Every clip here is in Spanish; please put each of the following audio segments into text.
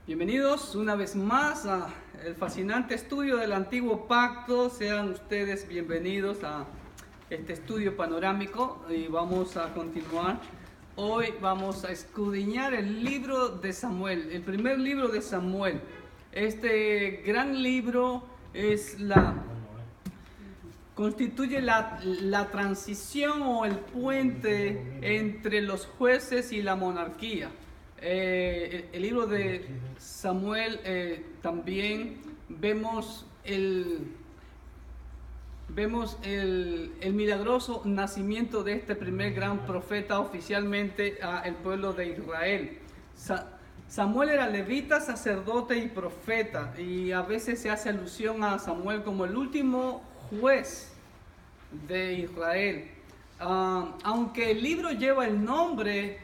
Bienvenidos una vez más a el fascinante estudio del Antiguo Pacto. Sean ustedes bienvenidos a este estudio panorámico y vamos a continuar. Hoy vamos a escudriñar el libro de Samuel, el primer libro de Samuel. Este gran libro constituye la transición o el puente entre los jueces y la monarquía. El libro de Samuel también vemos el milagroso nacimiento de este primer gran profeta oficialmente al pueblo de Israel. Samuel era levita, sacerdote y profeta, y a veces se hace alusión a Samuel como el último juez de Israel. Aunque el libro lleva el nombre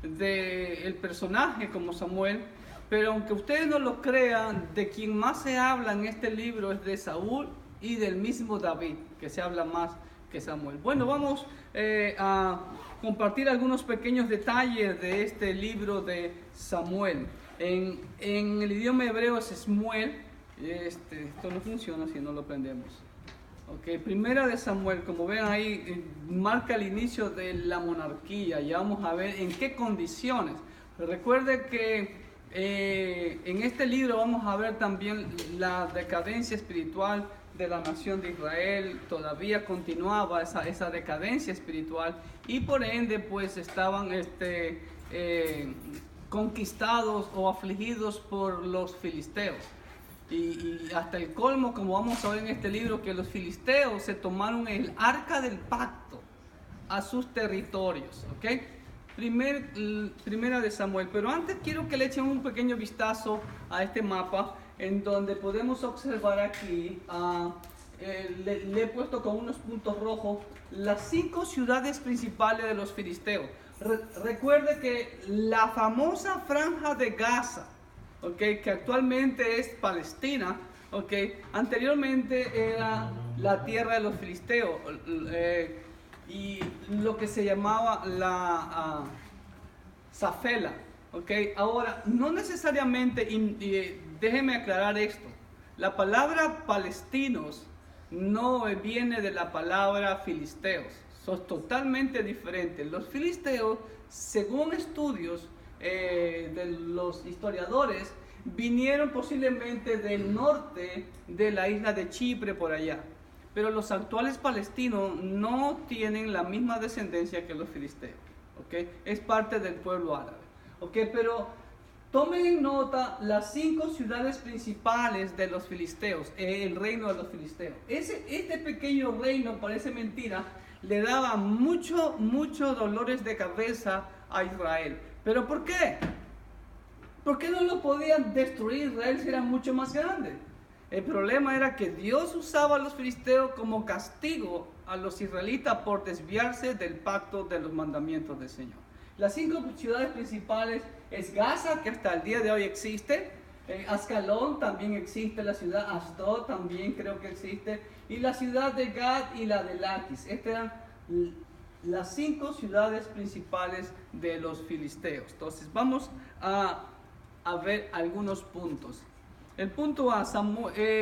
del personaje como Samuel, pero aunque ustedes no lo crean, de quien más se habla en este libro es de Saúl y del mismo David, que se habla más que Samuel. Bueno, vamos a compartir algunos pequeños detalles de este libro de Samuel. En el idioma hebreo es Shmuel. Esto no funciona si no lo aprendemos. Okay, primera de Samuel, como ven ahí, marca el inicio de la monarquía. Ya vamos a ver en qué condiciones. Recuerde que en este libro vamos a ver también la decadencia espiritual de la nación de Israel. Todavía continuaba esa decadencia espiritual y por ende pues estaban conquistados o afligidos por los filisteos. Y hasta el colmo, como vamos a ver en este libro, que los filisteos se tomaron el arca del pacto a sus territorios. ¿Ok? Primera de Samuel. Pero antes quiero que le echen un pequeño vistazo a este mapa, en donde podemos observar aquí, le he puesto con unos puntos rojos, las 5 ciudades principales de los filisteos. Recuerde que la famosa franja de Gaza, okay, que actualmente es Palestina, okay, anteriormente era la tierra de los filisteos, y lo que se llamaba la Safela. Okay. Ahora, no necesariamente, déjeme aclarar esto, la palabra palestinos no viene de la palabra filisteos, son totalmente diferentes. Los filisteos, según estudios de los historiadores, vinieron posiblemente del norte de la isla de Chipre, por allá, pero los actuales palestinos no tienen la misma descendencia que los filisteos. ¿Okay? Es parte del pueblo árabe. ¿Okay? Pero tomen en nota las 5 ciudades principales de los filisteos, el reino de los filisteos. Este pequeño reino, parece mentira, le daba muchos dolores de cabeza a Israel. ¿Pero por qué? ¿Por qué no lo podían destruir Israel si era mucho más grande? El problema era que Dios usaba a los filisteos como castigo a los israelitas por desviarse del pacto de los mandamientos del Señor. Las 5 ciudades principales es Gaza, que hasta el día de hoy existe. Ascalón también existe, la ciudad Asdod también creo que existe, y la ciudad de Gad y la de Laquis. Estas eran las 5 ciudades principales de los filisteos. Entonces vamos a ver algunos puntos. El punto A,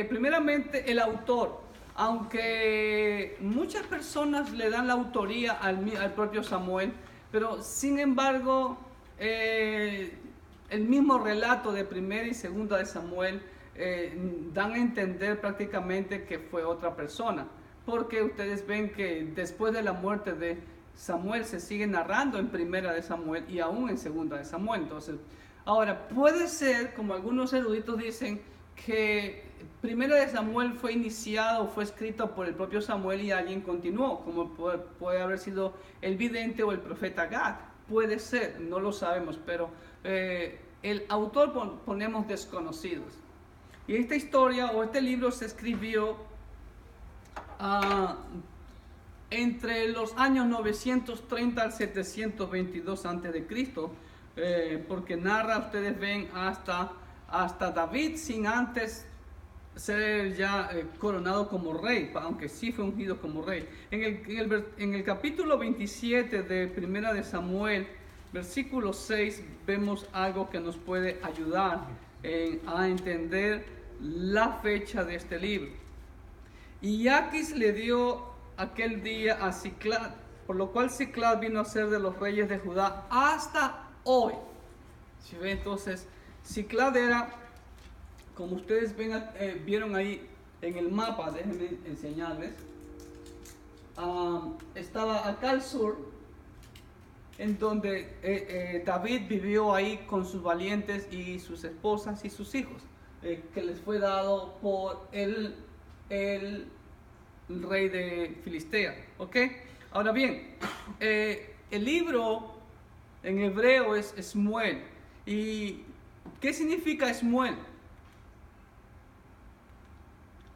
primeramente el autor. Aunque muchas personas le dan la autoría al propio Samuel, pero sin embargo el mismo relato de primera y segunda de Samuel dan a entender prácticamente que fue otra persona, porque ustedes ven que después de la muerte de Samuel se sigue narrando en primera de Samuel y aún en segunda de Samuel. Entonces, ahora puede ser, como algunos eruditos dicen, que primera de Samuel fue iniciado, fue escrito por el propio Samuel y alguien continuó, como puede haber sido el vidente o el profeta Gad. Puede ser, no lo sabemos, pero el autor ponemos desconocidos. Y esta historia o este libro se escribió entre los años 930 al 722 a.C., porque narra, ustedes ven, hasta David sin antes ser ya coronado como rey, aunque sí fue ungido como rey. En el capítulo 27 de Primera de Samuel, versículo 6, vemos algo que nos puede ayudar a entender la fecha de este libro. Y Aquis le dio aquel día a Ciclad, por lo cual Ciclad vino a ser de los reyes de Judá hasta hoy. ¿Sí ven? Entonces, Ciclad era, como ustedes vieron ahí en el mapa, déjenme enseñarles, estaba acá al sur, en donde David vivió ahí con sus valientes y sus esposas y sus hijos, que les fue dado por el rey de Filistea. ¿Ok? Ahora bien, el libro en hebreo es Shmuel. ¿Y qué significa Shmuel?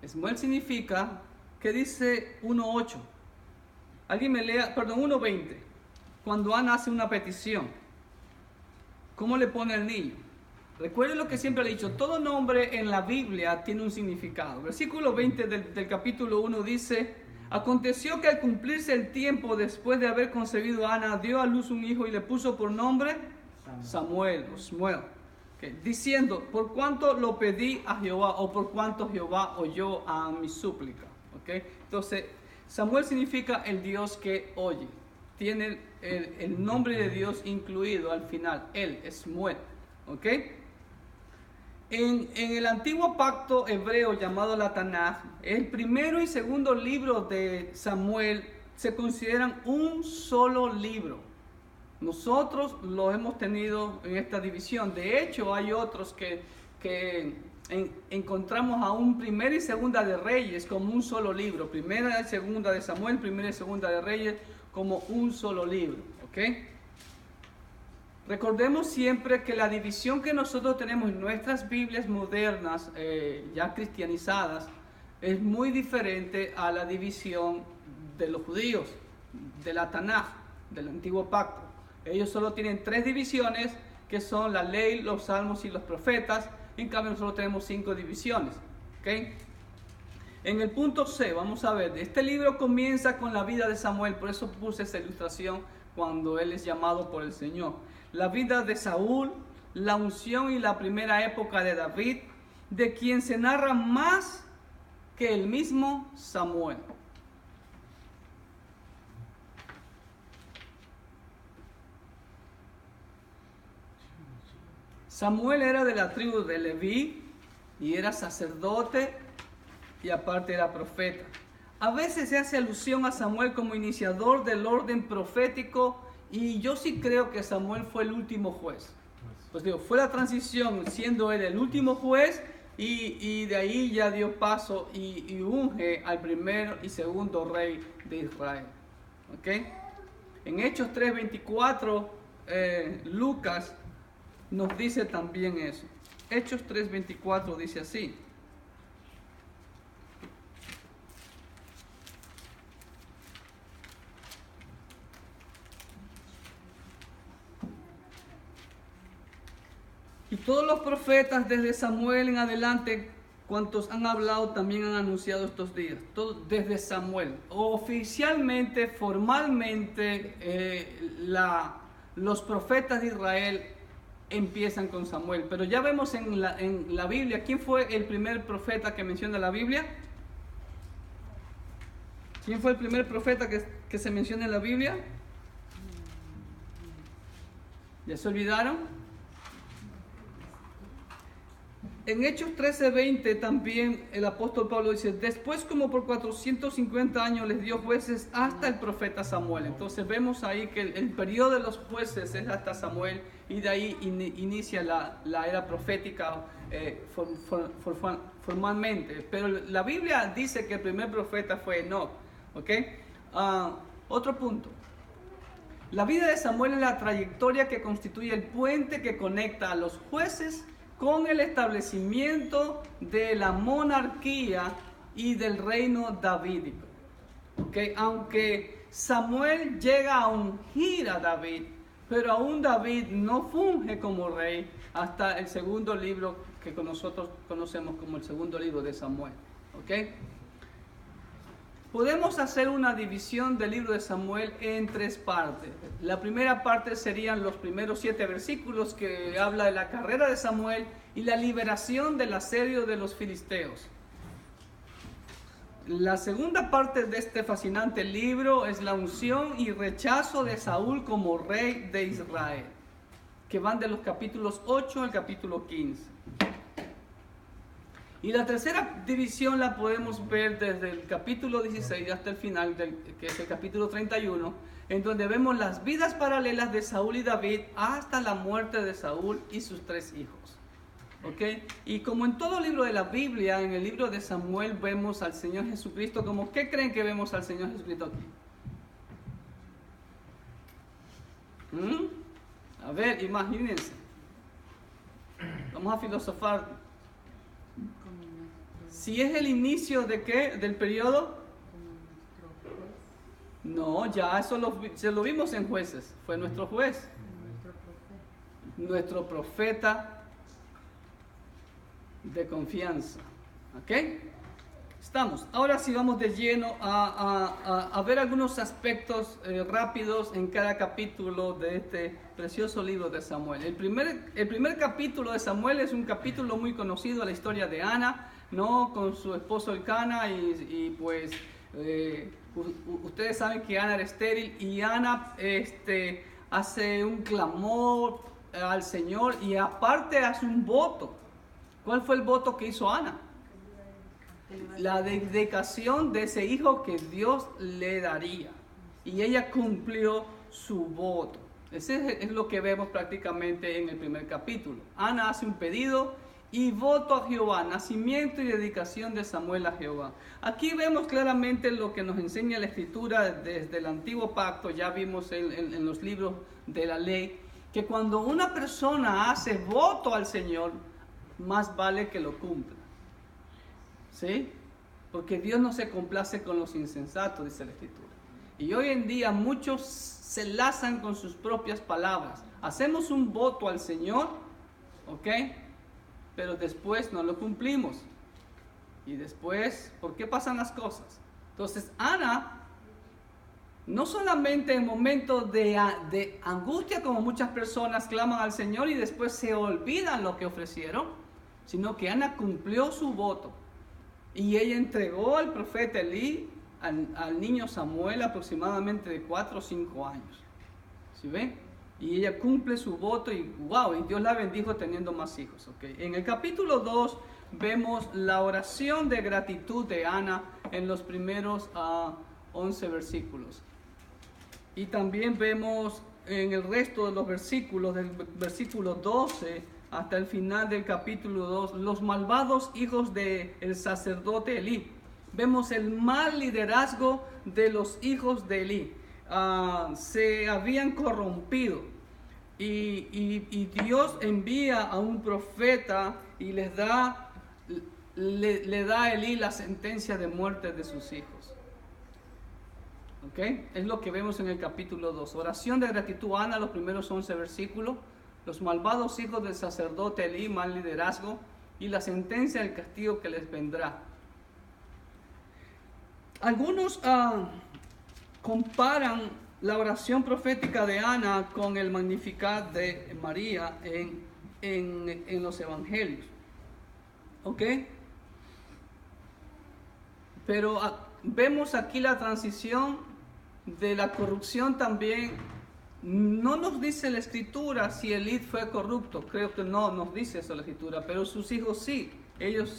Shmuel significa, que dice 1.8. Alguien me lea, perdón, 1.20. Cuando Ana hace una petición, ¿cómo le pone al niño? Recuerden lo que siempre le he dicho, todo nombre en la Biblia tiene un significado. Versículo 20 del capítulo 1 dice: aconteció que al cumplirse el tiempo después de haber concebido a Ana, dio a luz un hijo y le puso por nombre Samuel o Shmuel. Okay. Diciendo, por cuanto lo pedí a Jehová, o por cuanto Jehová oyó a mi súplica. Okay. Entonces, Samuel significa el Dios que oye. Tiene el nombre de Dios incluido al final. Él es Shmuel. ¿Okay? En el antiguo pacto hebreo llamado la Tanaj, el primero y segundo libro de Samuel se consideran un solo libro. Nosotros lo hemos tenido en esta división. De hecho, hay otros que encontramos aún primera y segunda de Reyes como un solo libro. Primera y segunda de Samuel, primera y segunda de Reyes como un solo libro. ¿Ok? Recordemos siempre que la división que nosotros tenemos en nuestras Biblias modernas, ya cristianizadas, es muy diferente a la división de los judíos, de la Tanaj, del antiguo pacto. Ellos solo tienen 3 divisiones, que son la ley, los salmos y los profetas. En cambio nosotros tenemos 5 divisiones. ¿Okay? En el punto C, vamos a ver, este libro comienza con la vida de Samuel, por eso puse esta ilustración cuando él es llamado por el Señor. La vida de Saúl, la unción y la primera época de David, de quien se narra más que el mismo Samuel. Samuel era de la tribu de Leví y era sacerdote y aparte era profeta. A veces se hace alusión a Samuel como iniciador del orden profético, y yo sí creo que Samuel fue el último juez. Pues digo, fue la transición siendo él el último juez, y de ahí ya dio paso y unge al primer y segundo rey de Israel. ¿Okay? En Hechos 3:24, Lucas nos dice también eso. Hechos 3:24 dice así: y todos los profetas desde Samuel en adelante, cuantos han hablado, también han anunciado estos días. Todo desde Samuel. Oficialmente, formalmente, los profetas de Israel empiezan con Samuel. Pero ya vemos en la Biblia, ¿quién fue el primer profeta que menciona la Biblia? ¿Quién fue el primer profeta que se menciona en la Biblia? ¿Ya se olvidaron? En Hechos 13:20 también el apóstol Pablo dice: después como por 450 años les dio jueces hasta el profeta Samuel. Entonces vemos ahí que el periodo de los jueces es hasta Samuel, y de ahí inicia la era profética formalmente. Pero la Biblia dice que el primer profeta fue Enoc. ¿Okay? Otro punto. La vida de Samuel es la trayectoria que constituye el puente que conecta a los jueces con el establecimiento de la monarquía y del reino davídico. ¿Okay? Aunque Samuel llega a ungir a David, pero aún David no funge como rey hasta el segundo libro que nosotros conocemos como el segundo libro de Samuel. ¿Okay? Podemos hacer una división del libro de Samuel en 3 partes. La primera parte serían los primeros 7 versículos que habla de la carrera de Samuel y la liberación del asedio de los filisteos. La segunda parte de este fascinante libro es la unción y rechazo de Saúl como rey de Israel, que van de los capítulos 8 al capítulo 15. Y la tercera división la podemos ver desde el capítulo 16 hasta el final, que es el capítulo 31, en donde vemos las vidas paralelas de Saúl y David hasta la muerte de Saúl y sus 3 hijos. ¿Okay? Y como en todo libro de la Biblia, en el libro de Samuel vemos al Señor Jesucristo como, ¿qué creen que vemos al Señor Jesucristo aquí? A ver, imagínense. Vamos a filosofar. Si es el inicio de qué, del periodo, no, ya eso se lo vimos en Jueces, fue nuestro juez, nuestro profeta de confianza. ¿Ok? Estamos. Ahora sí vamos de lleno a ver algunos aspectos rápidos en cada capítulo de este precioso libro de Samuel. El primer capítulo de Samuel es un capítulo muy conocido, la historia de Ana, ¿no? Con su esposo Elcana y pues ustedes saben que Ana era estéril y Ana hace un clamor al Señor y aparte hace un voto. ¿Cuál fue el voto que hizo Ana? La dedicación de ese hijo que Dios le daría. Y ella cumplió su voto. Ese es lo que vemos prácticamente en el primer capítulo. Ana hace un pedido y voto a Jehová, nacimiento y dedicación de Samuel a Jehová. Aquí vemos claramente lo que nos enseña la Escritura desde el Antiguo Pacto. Ya vimos en los libros de la ley que cuando una persona hace voto al Señor, más vale que lo cumpla. ¿Sí? Porque Dios no se complace con los insensatos, dice la Escritura. Y hoy en día muchos se lazan con sus propias palabras. Hacemos un voto al Señor, ¿ok? Pero después no lo cumplimos. Y después, ¿por qué pasan las cosas? Entonces, Ana, no solamente en momentos de angustia, como muchas personas claman al Señor y después se olvidan lo que ofrecieron, sino que Ana cumplió su voto. Y ella entregó al profeta Elí, al niño Samuel, aproximadamente de 4 o 5 años. ¿Sí ven? Y ella cumple su voto y wow, y Dios la bendijo teniendo más hijos. ¿Okay? En el capítulo 2 vemos la oración de gratitud de Ana en los primeros 11 versículos. Y también vemos en el resto de los versículos, del versículo 12 hasta el final del capítulo 2, los malvados hijos del sacerdote Elí. Vemos el mal liderazgo de los hijos de Elí. Se habían corrompido y Dios envía a un profeta y le da a Elí la sentencia de muerte de sus hijos. ¿Okay? Es lo que vemos en el capítulo 2. Oración de gratitud a Ana, los primeros 11 versículos. Los malvados hijos del sacerdote Elí, mal liderazgo, y la sentencia del castigo que les vendrá. Algunos comparan la oración profética de Ana con el Magnificat de María en los evangelios. ¿Ok? Pero vemos aquí la transición de la corrupción también. No nos dice la Escritura si Elí fue corrupto, creo que no nos dice eso la Escritura, pero sus hijos sí, ellos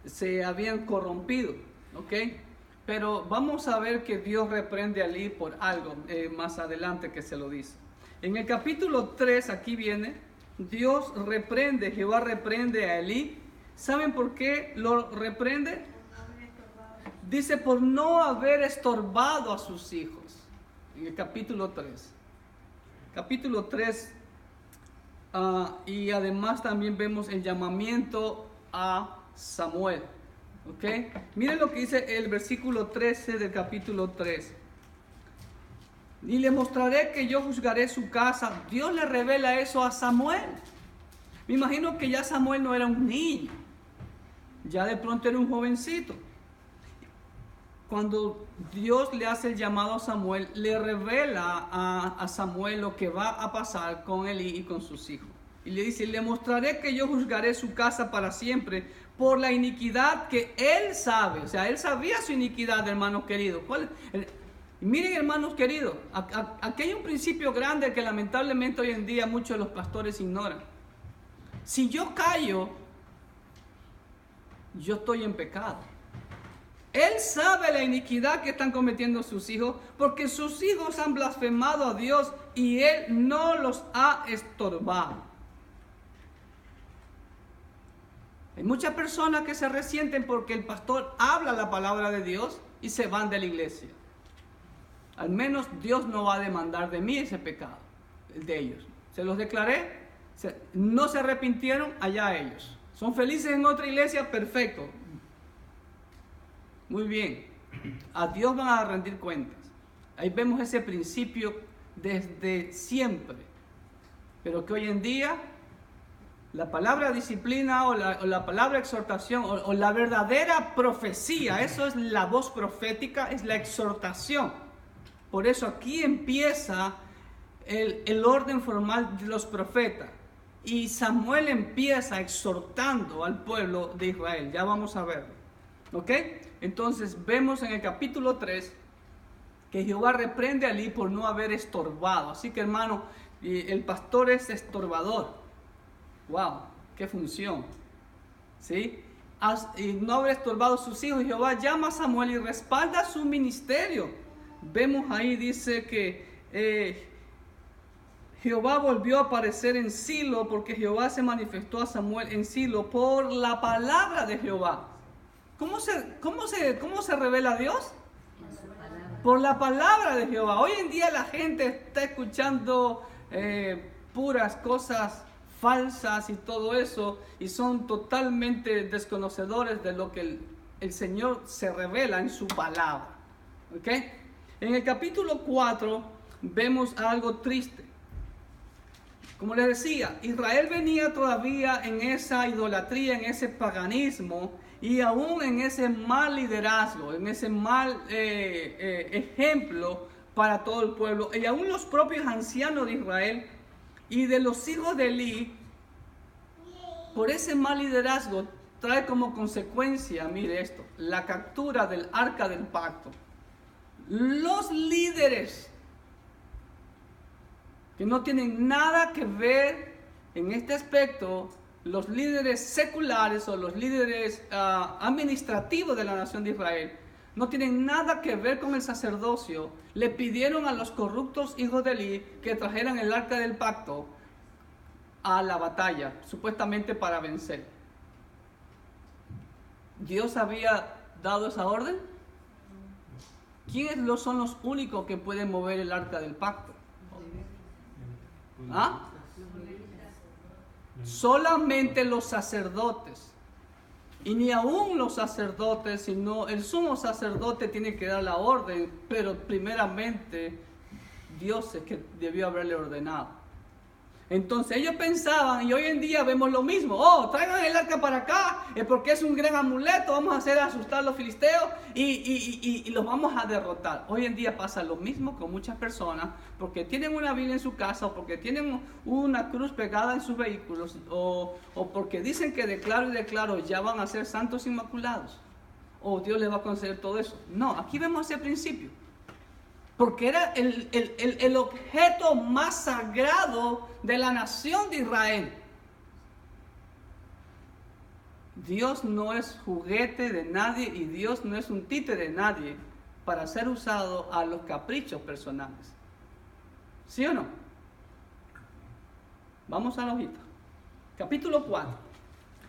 se habían corrompido, ¿ok? Pero vamos a ver que Dios reprende a Elí por algo más adelante que se lo dice. En el capítulo 3, aquí viene, Jehová reprende a Elí. ¿Saben por qué lo reprende? Dice por no haber estorbado a sus hijos, en el capítulo 3. Capítulo 3, y además también vemos el llamamiento a Samuel. ¿Okay? Miren lo que dice el versículo 13 del capítulo 3. Y le mostraré que yo juzgaré su casa. Dios le revela eso a Samuel. Me imagino que ya Samuel no era un niño, ya de pronto era un jovencito. cuando Dios le hace el llamado a Samuel, le revela a Samuel lo que va a pasar con Elí y con sus hijos. Y le dice, le mostraré que yo juzgaré su casa para siempre por la iniquidad que él sabe. O sea, él sabía su iniquidad, hermanos queridos. Miren, hermanos queridos, aquí hay un principio grande que lamentablemente hoy en día muchos de los pastores ignoran. Si yo callo, yo estoy en pecado. Él sabe la iniquidad que están cometiendo sus hijos, porque sus hijos han blasfemado a Dios y Él no los ha estorbado. Hay muchas personas que se resienten porque el pastor habla la palabra de Dios y se van de la iglesia. Al menos Dios no va a demandar de mí ese pecado, el de ellos. Se los declaré, no se arrepintieron, allá ellos. Son felices en otra iglesia, perfecto. Muy bien, a Dios van a rendir cuentas. Ahí vemos ese principio desde siempre. Pero que hoy en día la palabra disciplina o la palabra exhortación o la verdadera profecía, eso es la voz profética, es la exhortación. Por eso aquí empieza el orden formal de los profetas. Y Samuel empieza exhortando al pueblo de Israel. Ya vamos a verlo. ¿Ok? Entonces vemos en el capítulo 3 que Jehová reprende a Elí por no haber estorbado. Así que, hermano, el pastor es estorbador. ¡Wow! ¡Qué función! ¿Sí? Y no haber estorbado a sus hijos. Jehová llama a Samuel y respalda su ministerio. Vemos ahí, dice que Jehová volvió a aparecer en Silo, porque Jehová se manifestó a Samuel en Silo por la palabra de Jehová. ¿Cómo se revela Dios? Por la palabra de Jehová. Hoy en día la gente está escuchando puras cosas falsas y todo eso, y son totalmente desconocedores de lo que el Señor se revela en su palabra. ¿Ok? En el capítulo 4 vemos algo triste. Como les decía, Israel venía todavía en esa idolatría, en ese paganismo, y aún en ese mal liderazgo, en ese mal ejemplo para todo el pueblo. Y aún los propios ancianos de Israel y de los hijos de Elí, por ese mal liderazgo, trae como consecuencia, mire esto, la captura del arca del pacto. Los líderes que no tienen nada que ver en este aspecto, los líderes seculares o los líderes administrativos de la nación de Israel, no tienen nada que ver con el sacerdocio, le pidieron a los corruptos hijos de Elí que trajeran el arca del pacto a la batalla, supuestamente para vencer. ¿Dios había dado esa orden? ¿Quiénes son los únicos que pueden mover el arca del pacto? ¿Ah? Solamente los sacerdotes. Y ni aún los sacerdotes, sino el sumo sacerdote tiene que dar la orden, pero primeramente Dios es que debió haberle ordenado. Entonces ellos pensaban, y hoy en día vemos lo mismo: oh, traigan el arca para acá, porque es un gran amuleto, vamos a hacer asustar a los filisteos y los vamos a derrotar. Hoy en día pasa lo mismo con muchas personas, porque tienen una Biblia en su casa, o porque tienen una cruz pegada en sus vehículos, o porque dicen que declaro y declaro, ya van a ser santos inmaculados, o Dios les va a conceder todo eso. No, aquí vemos ese principio. Porque era el objeto más sagrado de la nación de Israel. Dios no es juguete de nadie y Dios no es un títere de nadie para ser usado a los caprichos personales. ¿Sí o no? Vamos a la hojita. Capítulo 4.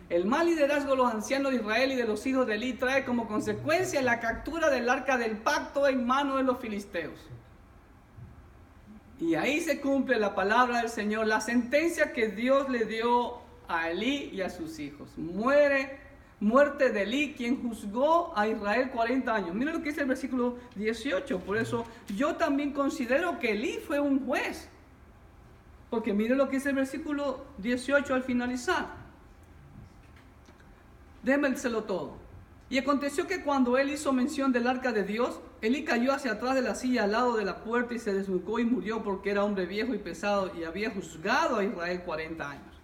El mal liderazgo de los ancianos de Israel y de los hijos de Elí trae como consecuencia la captura del arca del pacto en manos de los filisteos. Y ahí se cumple la palabra del Señor, la sentencia que Dios le dio a Elí y a sus hijos. Muerte de Elí, quien juzgó a Israel 40 años. Mira lo que dice el versículo 18. Por eso yo también considero que Elí fue un juez. Porque mire lo que dice el versículo 18 al finalizar. Démelselo todo. Y aconteció que cuando él hizo mención del arca de Dios, Elí cayó hacia atrás de la silla al lado de la puerta y se desnucó y murió porque era hombre viejo y pesado y había juzgado a Israel 40 años.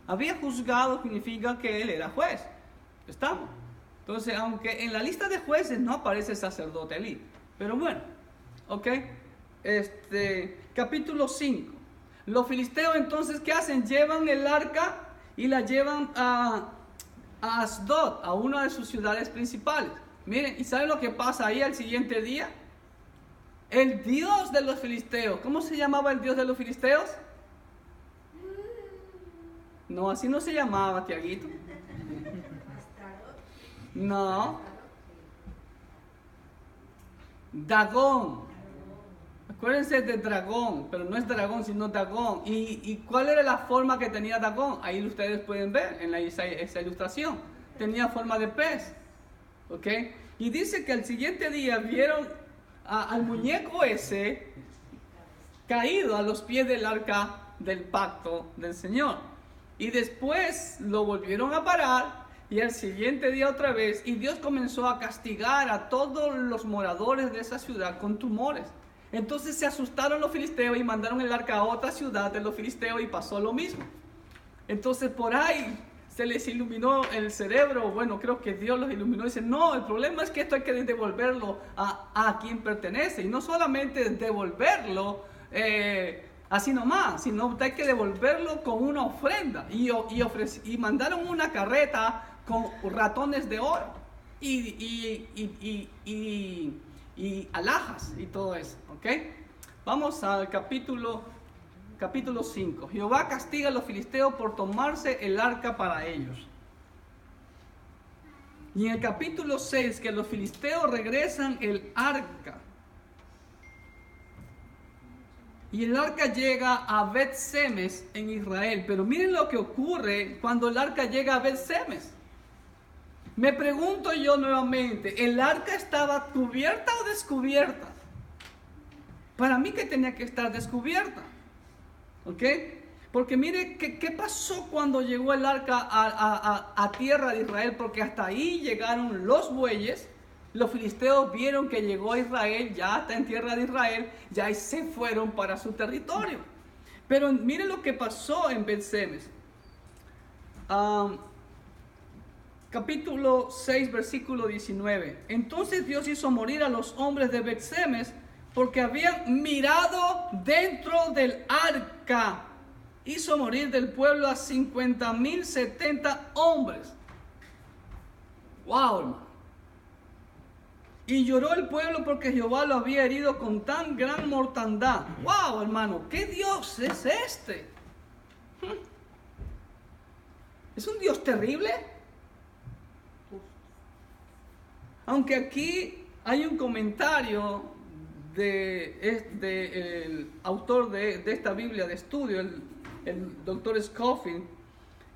Había juzgado significa que él era juez. ¿Estamos? Entonces, aunque en la lista de jueces no aparece el sacerdote Elí. Pero bueno, ok. Capítulo 5. Los filisteos entonces, ¿qué hacen? Llevan el arca y la llevan a Asdod, a una de sus ciudades principales. Miren, ¿y saben lo que pasa ahí al siguiente día? El dios de los filisteos. ¿Cómo se llamaba el dios de los filisteos? No, así no se llamaba, Tiaguito. No. Dagón. Acuérdense de dragón, pero no es dragón, sino Dagón. ¿Y cuál era la forma que tenía Dagón? Ahí ustedes pueden ver en esa ilustración. Tenía forma de pez. ¿Ok? Y dice que al siguiente día vieron al muñeco ese caído a los pies del arca del pacto del Señor. Y después lo volvieron a parar. Y al siguiente día otra vez. Y Dios comenzó a castigar a todos los moradores de esa ciudad con tumores. Entonces se asustaron los filisteos y mandaron el arca a otra ciudad de los filisteos y pasó lo mismo. Entonces por ahí se les iluminó el cerebro. Bueno, creo que Dios los iluminó y dice, no, el problema es que esto hay que devolverlo a quien pertenece. Y no solamente devolverlo así nomás, sino hay que devolverlo con una ofrenda. Y mandaron una carreta con ratones de oro y alhajas y todo eso, ¿ok? Vamos al capítulo 5. Jehová castiga a los filisteos por tomarse el arca para ellos. Y en el capítulo 6, que los filisteos regresan el arca. Y el arca llega a Bet-Semes en Israel. Pero miren lo que ocurre cuando el arca llega a Bet-Semes. Me pregunto yo nuevamente, ¿el arca estaba cubierta o descubierta? Para mí que tenía que estar descubierta. ¿Ok? Porque mire, ¿qué pasó cuando llegó el arca a tierra de Israel? Porque hasta ahí llegaron los bueyes. Los filisteos vieron que llegó a Israel, ya está en tierra de Israel, ya se fueron para su territorio. Pero miren lo que pasó en Bet-Semes. Capítulo 6, versículo 19. Entonces Dios hizo morir a los hombres de Bet-Semes porque habían mirado dentro del arca. Hizo morir del pueblo a 50,070 hombres. Wow, hermano. Y lloró el pueblo porque Jehová lo había herido con tan gran mortandad. Wow, hermano, ¿qué Dios es este? ¿Es un Dios terrible? Aunque aquí hay un comentario del autor de esta Biblia de estudio, el doctor Scofield,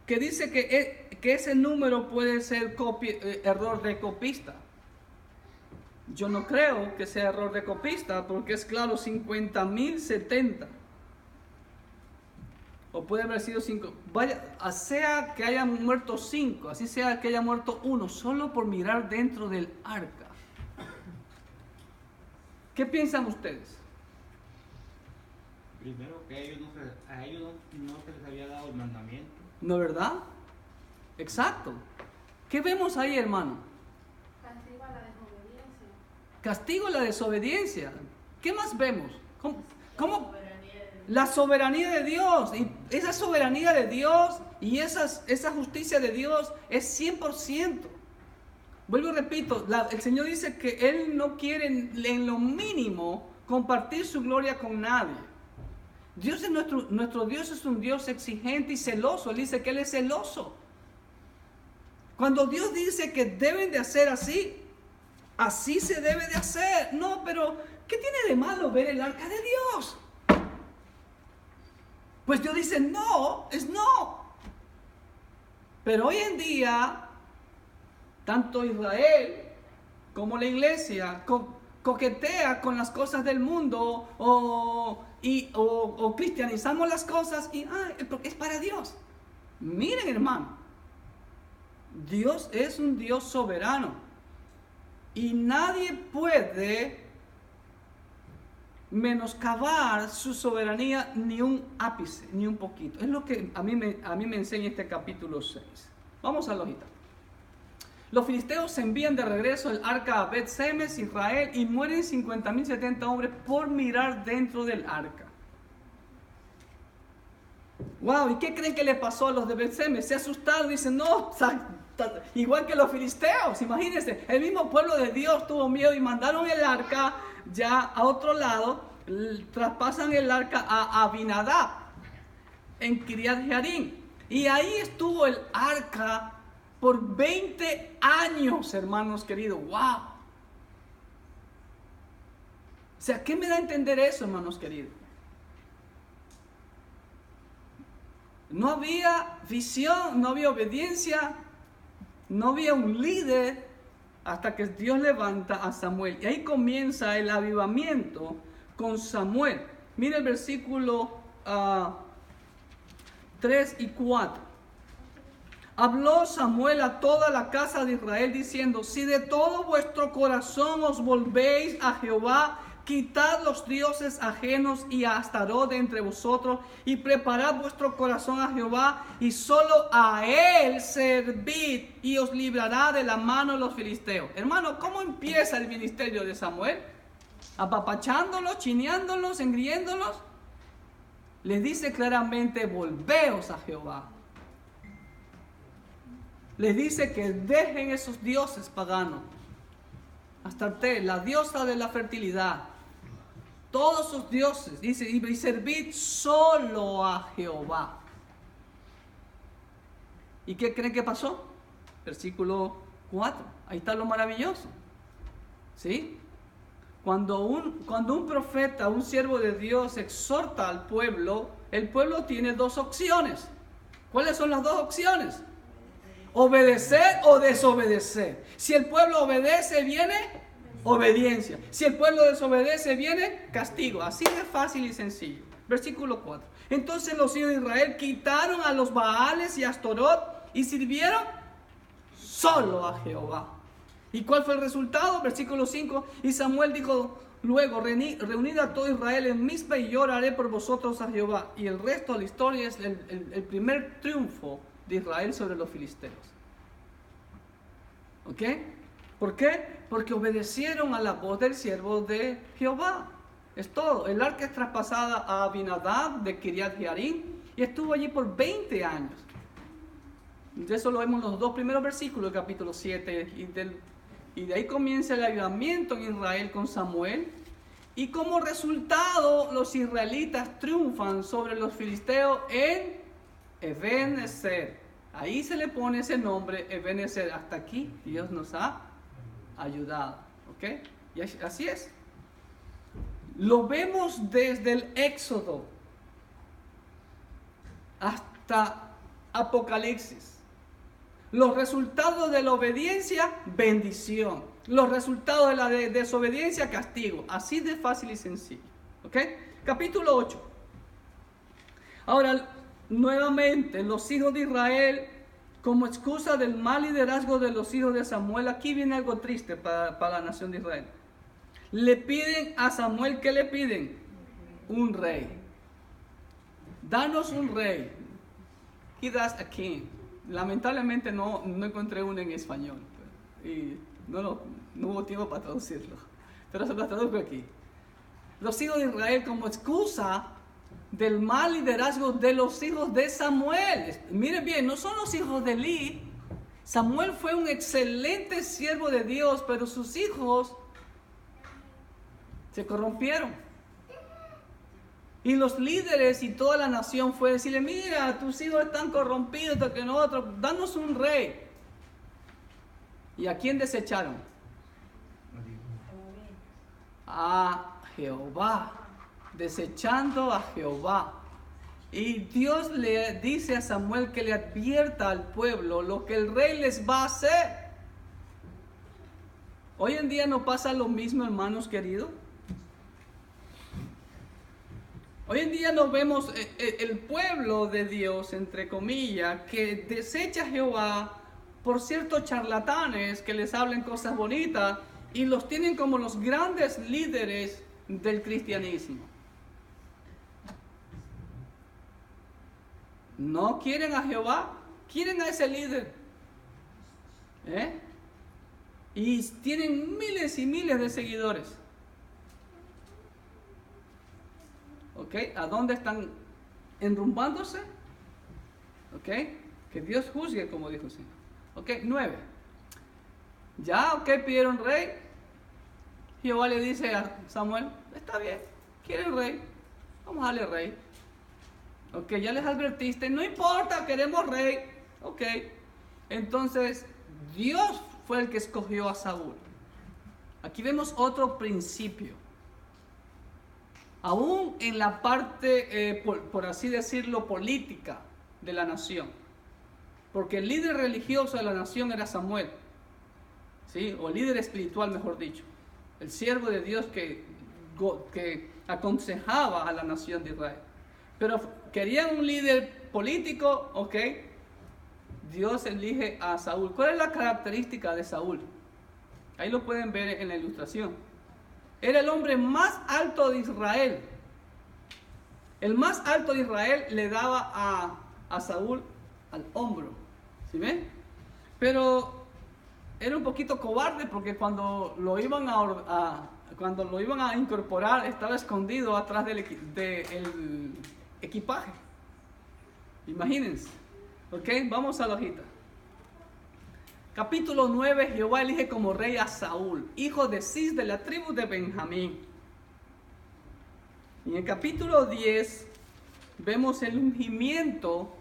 que dice que ese número puede ser error de copista. Yo no creo que sea error de copista, porque es claro, 50,070. O puede haber sido 5. Vaya, sea que hayan muerto 5, así sea que haya muerto 1, solo por mirar dentro del arca. ¿Qué piensan ustedes? Primero que a ellos no se les había dado el mandamiento. ¿No, verdad? Exacto. ¿Qué vemos ahí, hermano? Castigo a la desobediencia. Castigo a la desobediencia. ¿Qué más vemos? ¿Cómo? La soberanía de Dios. Y esa soberanía de Dios y esa justicia de Dios es 100%. Vuelvo y repito, el Señor dice que Él no quiere en lo mínimo compartir su gloria con nadie. Dios es nuestro Dios es un Dios exigente y celoso. Él dice que Él es celoso. Cuando Dios dice que deben de hacer así, así se debe de hacer. No, pero ¿qué tiene de malo ver el arca de Dios? Pues Dios dice no, es no. Pero hoy en día, tanto Israel como la iglesia coquetea con las cosas del mundo o cristianizamos las cosas y es para Dios. Miren, hermano, Dios es un Dios soberano. Y nadie puede menoscabar su soberanía ni un ápice, ni un poquito. Es lo que a mí me enseña este capítulo 6. Vamos a la hojita. Los filisteos envían de regreso el arca a Bet-Semes, Israel, y mueren 50.070 hombres por mirar dentro del arca. Wow, ¿y qué creen que le pasó a los de Bet-Semes? Se asustaron, dicen, no, igual que los filisteos, imagínense, el mismo pueblo de Dios tuvo miedo y mandaron el arca ya a otro lado, traspasan el arca a Abinadab, en Kiriat Jearim, y ahí estuvo el arca por 20 años, hermanos queridos. ¡Wow! O sea, ¿qué me da a entender eso, hermanos queridos? No había visión, no había obediencia, no había un líder hasta que Dios levanta a Samuel. Y ahí comienza el avivamiento con Samuel. Mira el versículo 3 y 4. Habló Samuel a toda la casa de Israel diciendo: si de todo vuestro corazón os volvéis a Jehová, quitad los dioses ajenos y a Astarot de entre vosotros, y preparad vuestro corazón a Jehová, y solo a él servid, y os librará de la mano de los filisteos. Hermano, ¿cómo empieza el ministerio de Samuel? Apapachándolos, chineándolos, engriéndolos. Les dice claramente: volveos a Jehová. Les dice que dejen esos dioses paganos. Astarte, la diosa de la fertilidad, todos sus dioses, dice, y servid solo a Jehová. ¿Y qué creen que pasó? Versículo 4, ahí está lo maravilloso. ¿Sí? Cuando un profeta, un siervo de Dios exhorta al pueblo, el pueblo tiene dos opciones. ¿Cuáles son las dos opciones? Obedecer o desobedecer. Si el pueblo obedece, viene obediencia. Si el pueblo desobedece, viene castigo. Así de fácil y sencillo. Versículo 4. Entonces los hijos de Israel quitaron a los Baales y a Astorot y sirvieron solo a Jehová. ¿Y cuál fue el resultado? Versículo 5. Y Samuel dijo luego: reunid a todo Israel en Mizpa, y yo oraré por vosotros a Jehová. Y el resto de la historia es el primer triunfo de Israel sobre los filisteos. ¿Ok? ¿Por qué? Porque obedecieron a la voz del siervo de Jehová. Es todo. El arca es traspasada a Abinadab de Kiriat Jearim y estuvo allí por 20 años. De eso lo vemos en los dos primeros versículos del capítulo 7. Y de ahí comienza el avivamiento en Israel con Samuel. Y como resultado, los israelitas triunfan sobre los filisteos en Ebenezer. Ahí se le pone ese nombre, Ebenezer. Hasta aquí Dios nos ha ayudado. ¿Ok? Y así es. Lo vemos desde el Éxodo hasta Apocalipsis. Los resultados de la obediencia, bendición. Los resultados de la desobediencia, castigo. Así de fácil y sencillo. ¿Ok? Capítulo 8. Ahora, nuevamente, los hijos de Israel, como excusa del mal liderazgo de los hijos de Samuel, aquí viene algo triste para la nación de Israel. Le piden a Samuel, ¿qué le piden? Un rey. Danos un rey. Give us a king. Lamentablemente no encontré uno en español. Y no hubo tiempo para traducirlo. Pero se lo traduzco aquí. Los hijos de Israel, como excusa del mal liderazgo de los hijos de Samuel. Miren bien, no son los hijos de Eli. Samuel fue un excelente siervo de Dios, pero sus hijos se corrompieron. Y los líderes y toda la nación fue decirle: mira, tus hijos están corrompidos, que nosotros, danos un rey. ¿Y a quién desecharon? A Jehová. Desechando a Jehová. Y Dios le dice a Samuel que le advierta al pueblo lo que el rey les va a hacer. Hoy en día no pasa lo mismo, hermanos queridos. Hoy en día nos vemos el pueblo de Dios, entre comillas, que desecha a Jehová por ciertos charlatanes que les hablen cosas bonitas y los tienen como los grandes líderes del cristianismo. No quieren a Jehová, quieren a ese líder. Y tienen miles y miles de seguidores. ¿Ok? ¿A dónde están enrumbándose? ¿Ok? Que Dios juzgue, como dijo el Señor. ¿Ok? 9. Ya, ok, pidieron rey. Jehová le dice a Samuel, está bien, quieren rey, vamos a darle rey. Ok, ya les advertiste, no importa, queremos rey. Ok, entonces Dios fue el que escogió a Saúl. Aquí vemos otro principio. Aún en la parte, por así decirlo, política de la nación. Porque el líder religioso de la nación era Samuel. ¿Sí? O el líder espiritual, mejor dicho. El siervo de Dios que aconsejaba a la nación de Israel. Pero querían un líder político, ok. Dios elige a Saúl. ¿Cuál es la característica de Saúl? Ahí lo pueden ver en la ilustración. Era el hombre más alto de Israel. El más alto de Israel le daba a Saúl al hombro. ¿Sí ven? Pero era un poquito cobarde porque cuando lo iban a incorporar estaba escondido atrás del equipaje. Imagínense. Ok, vamos a la hojita. Capítulo 9, Jehová elige como rey a Saúl, hijo de Cis de la tribu de Benjamín. Y en el capítulo 10 vemos el ungimiento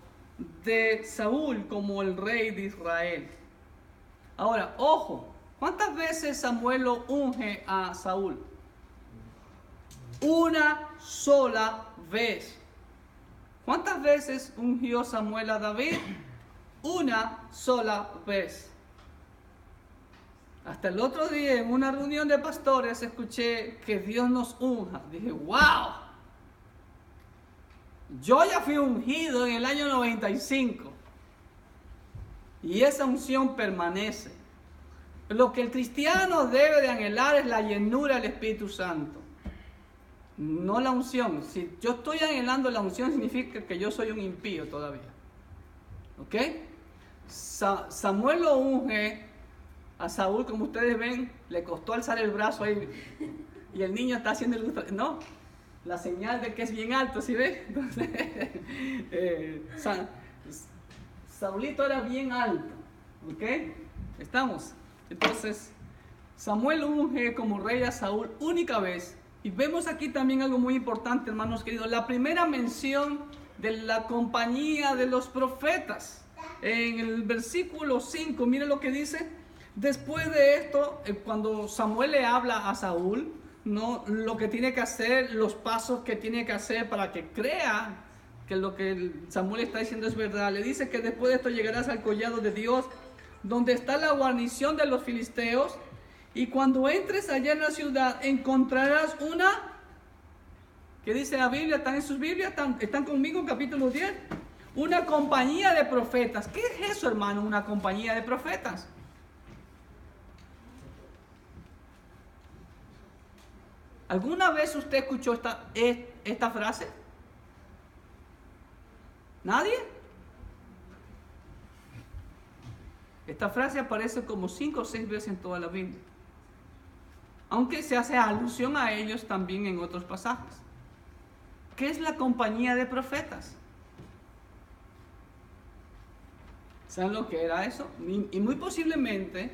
de Saúl como el rey de Israel. Ahora, ojo, ¿cuántas veces Samuel lo unge a Saúl? Una sola vez. ¿Cuántas veces ungió Samuel a David? Una sola vez. Hasta el otro día en una reunión de pastores escuché que Dios nos unja. Dije, wow. Yo ya fui ungido en el año 95. Y esa unción permanece. Lo que el cristiano debe de anhelar es la llenura del Espíritu Santo. No la unción. Si yo estoy anhelando la unción, significa que yo soy un impío todavía. ¿Ok? Samuel lo unge a Saúl, como ustedes ven, le costó alzar el brazo ahí. Y el niño está haciendo no, la señal de que es bien alto, ¿sí ven? Entonces, Saulito era bien alto. ¿Ok? ¿Estamos? Entonces, Samuel unge como rey a Saúl única vez. Y vemos aquí también algo muy importante, hermanos queridos. La primera mención de la compañía de los profetas. En el versículo 5, miren lo que dice. Después de esto, cuando Samuel le habla a Saúl, ¿no? Lo que tiene que hacer, los pasos que tiene que hacer para que crea que lo que Samuel está diciendo es verdad. Le dice que después de esto llegarás al collado de Dios, donde está la guarnición de los filisteos. Y cuando entres allá en la ciudad, encontrarás una, ¿qué dice la Biblia? ¿Están en sus Biblias? ¿Están conmigo en capítulo 10? Una compañía de profetas. ¿Qué es eso, hermano? Una compañía de profetas. ¿Alguna vez usted escuchó esta frase? ¿Nadie? Esta frase aparece como 5 o 6 veces en toda la Biblia. Aunque se hace alusión a ellos también en otros pasajes. ¿Qué es la compañía de profetas? ¿Saben lo que era eso? Y muy posiblemente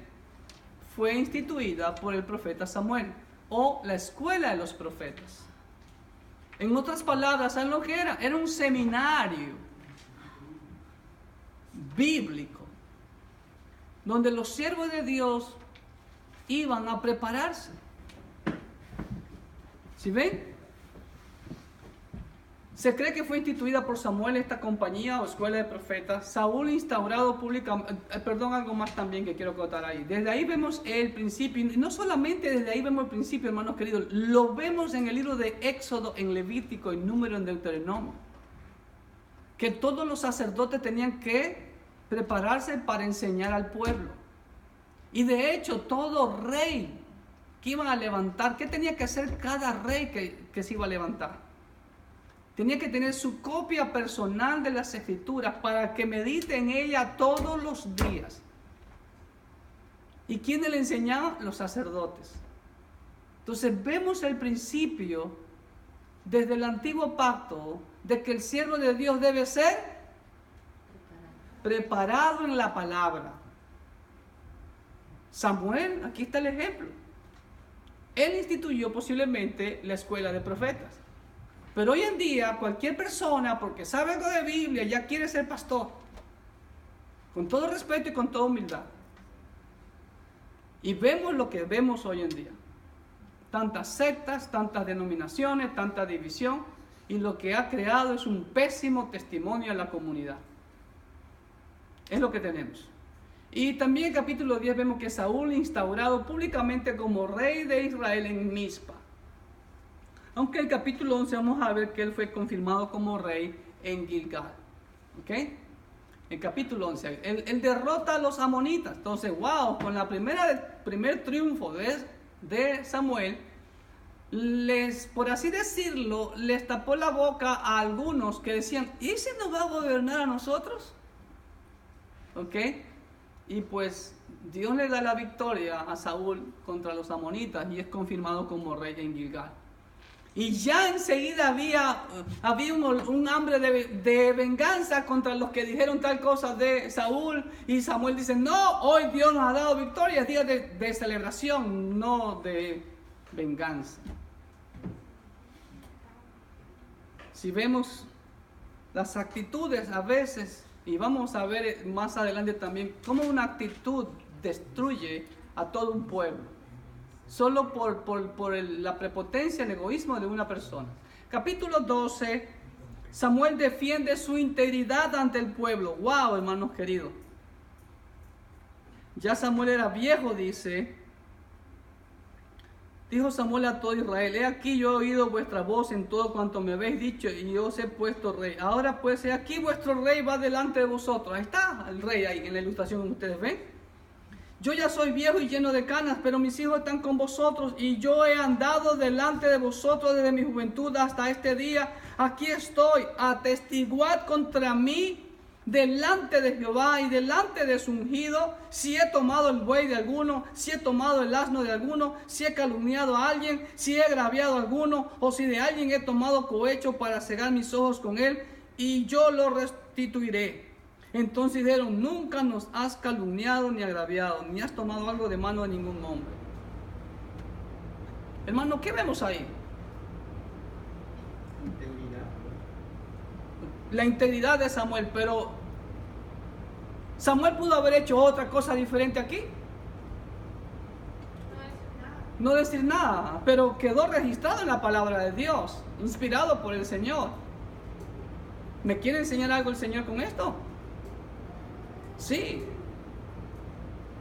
fue instituida por el profeta Samuel, o la escuela de los profetas. En otras palabras, ¿saben lo que era? Era un seminario bíblico, donde los siervos de Dios iban a prepararse. ¿Sí ven? Se cree que fue instituida por Samuel esta compañía o escuela de profetas. Saúl instaurado públicamente, algo más también que quiero contar ahí. Desde ahí vemos el principio, y no solamente desde ahí vemos el principio, hermanos queridos, lo vemos en el libro de Éxodo, en Levítico, en Número, en Deuteronomio. Que todos los sacerdotes tenían que prepararse para enseñar al pueblo. Y de hecho, todo rey que iban a levantar. ¿Qué tenía que hacer cada rey que se iba a levantar? Tenía que tener su copia personal de las Escrituras para que medite en ella todos los días. ¿Y quiénes le enseñaban? Los sacerdotes. Entonces vemos el principio desde el antiguo pacto de que el siervo de Dios debe ser preparado en la palabra. Samuel, aquí está el ejemplo. Él instituyó posiblemente la escuela de profetas. Pero hoy en día cualquier persona, porque sabe algo de Biblia, ya quiere ser pastor. Con todo respeto y con toda humildad. Y vemos lo que vemos hoy en día. Tantas sectas, tantas denominaciones, tanta división. Y lo que ha creado es un pésimo testimonio a la comunidad. Es lo que tenemos. Y también en el capítulo 10 vemos que Saúl instaurado públicamente como rey de Israel en Mizpa. Aunque en el capítulo 11 vamos a ver que él fue confirmado como rey en Gilgal. ¿Ok? En capítulo 11, él derrota a los amonitas. Entonces, wow, con la primer triunfo de Samuel, por así decirlo, les tapó la boca a algunos que decían, ¿y ese nos va a gobernar a nosotros? ¿Ok? Y pues Dios le da la victoria a Saúl contra los amonitas y es confirmado como rey en Gilgal. Y ya enseguida había un hambre de venganza contra los que dijeron tal cosa de Saúl. Y Samuel dice, no, hoy Dios nos ha dado victoria, es día de celebración, no de venganza. Si vemos las actitudes a veces, y vamos a ver más adelante también, cómo una actitud destruye a todo un pueblo. Solo por la prepotencia, el egoísmo de una persona. Capítulo 12, Samuel defiende su integridad ante el pueblo. ¡Wow, hermanos queridos! Ya Samuel era viejo, dice. Dijo Samuel a todo Israel, he aquí yo he oído vuestra voz en todo cuanto me habéis dicho y yo os he puesto rey. Ahora pues, he aquí vuestro rey va delante de vosotros. Ahí está el rey ahí en la ilustración que ustedes ven. Yo ya soy viejo y lleno de canas, pero mis hijos están con vosotros y yo he andado delante de vosotros desde mi juventud hasta este día. Aquí estoy, atestiguad contra mí delante de Jehová y delante de su ungido, si he tomado el buey de alguno, si he tomado el asno de alguno, si he calumniado a alguien, si he agraviado a alguno, o si de alguien he tomado cohecho para cegar mis ojos con él, y yo lo restituiré. Entonces dijeron, nunca nos has calumniado ni agraviado, ni has tomado algo de mano de ningún hombre. Hermano, ¿qué vemos ahí? Integridad. La integridad de Samuel, pero ¿Samuel pudo haber hecho otra cosa diferente aquí? No decir nada, pero quedó registrado en la palabra de Dios, inspirado por el Señor. ¿Me quiere enseñar algo el Señor con esto? Sí.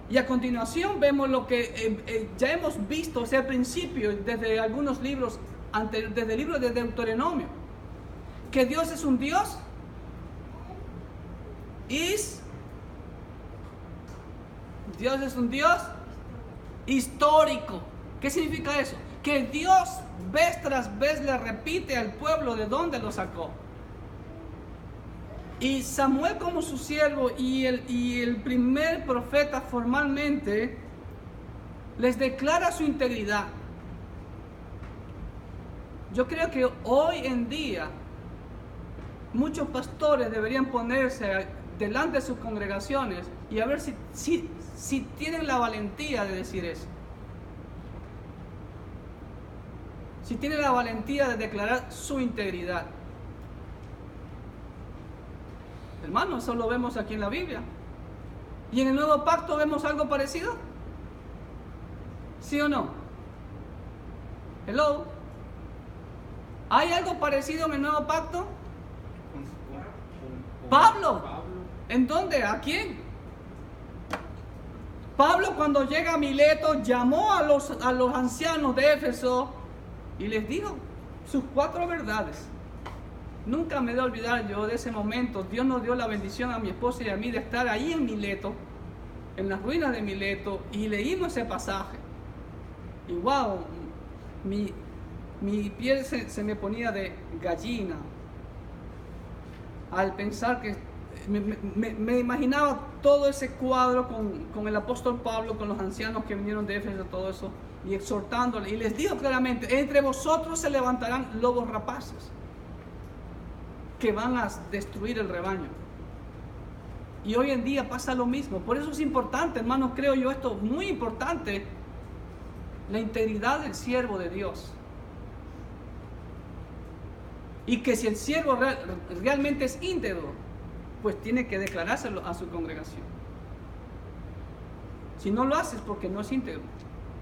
Y a continuación vemos lo que ya hemos visto, o sea, al principio, desde algunos libros, desde el libro de Deuteronomio, que Dios es un Dios Dios es un Dios histórico. ¿Qué significa eso? Que Dios vez tras vez le repite al pueblo de dónde lo sacó. Y Samuel como su siervo y el primer profeta formalmente les declara su integridad. Yo creo que hoy en día muchos pastores deberían ponerse delante de sus congregaciones y a ver si tienen la valentía de decir eso. Si tienen la valentía de declarar su integridad. Hermano, eso lo vemos aquí en la Biblia. ¿Y en el Nuevo Pacto vemos algo parecido? ¿Sí o no? Hello. ¿Hay algo parecido en el Nuevo Pacto? Pablo. ¿En dónde? ¿A quién? Pablo, cuando llega a Mileto, llamó a los ancianos de Éfeso y les dijo sus 4 verdades. Nunca me he de olvidar yo de ese momento. Dios nos dio la bendición a mi esposa y a mí de estar ahí en Mileto, en las ruinas de Mileto, y leímos ese pasaje. Y wow, mi piel se me ponía de gallina al pensar que me imaginaba todo ese cuadro con el apóstol Pablo, con los ancianos que vinieron de Éfeso, todo eso, y exhortándole. Y les dijo claramente: entre vosotros se levantarán lobos rapaces que van a destruir el rebaño. Y hoy en día pasa lo mismo. Por eso es importante, hermanos, creo yo esto muy importante, la integridad del siervo de Dios. Y que si el siervo realmente es íntegro, pues tiene que declarárselo a su congregación. Si no lo haces, porque no es íntegro.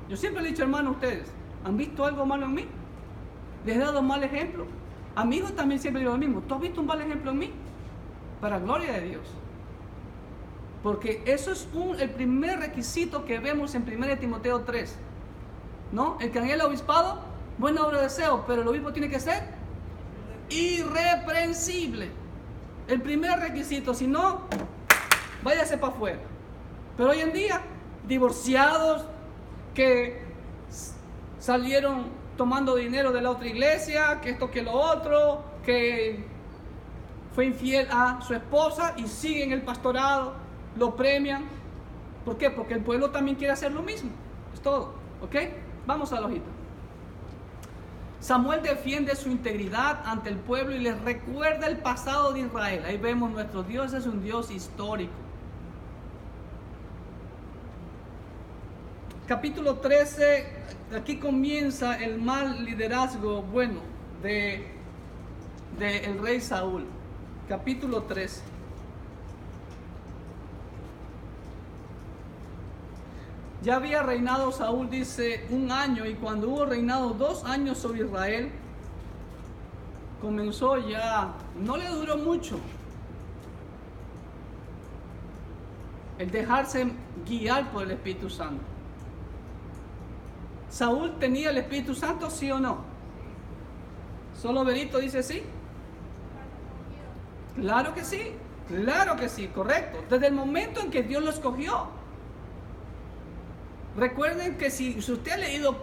Yo siempre le he dicho, hermano, a ustedes, ¿han visto algo malo en mí? ¿Les he dado un mal ejemplo? A mi hijo también siempre digo lo mismo: ¿tú has visto un mal ejemplo en mí? Para gloria de Dios. Porque eso es el primer requisito que vemos en 1 Timoteo 3, ¿no? El que anhela el obispado, buena obra deseo, pero el obispo tiene que ser irreprensible. El primer requisito, si no, váyase para afuera. Pero hoy en día, divorciados que salieron tomando dinero de la otra iglesia, que esto, que lo otro, que fue infiel a su esposa y siguen el pastorado, lo premian. ¿Por qué? Porque el pueblo también quiere hacer lo mismo. Es todo, ¿ok? Vamos a la hojita. Samuel defiende su integridad ante el pueblo y les recuerda el pasado de Israel. Ahí vemos, nuestro Dios es un Dios histórico. Capítulo 13, aquí comienza el mal liderazgo, de el rey Saúl. Capítulo 13. Ya había reinado Saúl, dice, 1 año, y cuando hubo reinado 2 años sobre Israel, comenzó ya, no le duró mucho, el dejarse guiar por el Espíritu Santo. ¿Saúl tenía el Espíritu Santo, sí o no? ¿Solo Berito dice sí? Claro que sí, correcto. Desde el momento en que Dios lo escogió. Recuerden que si usted ha leído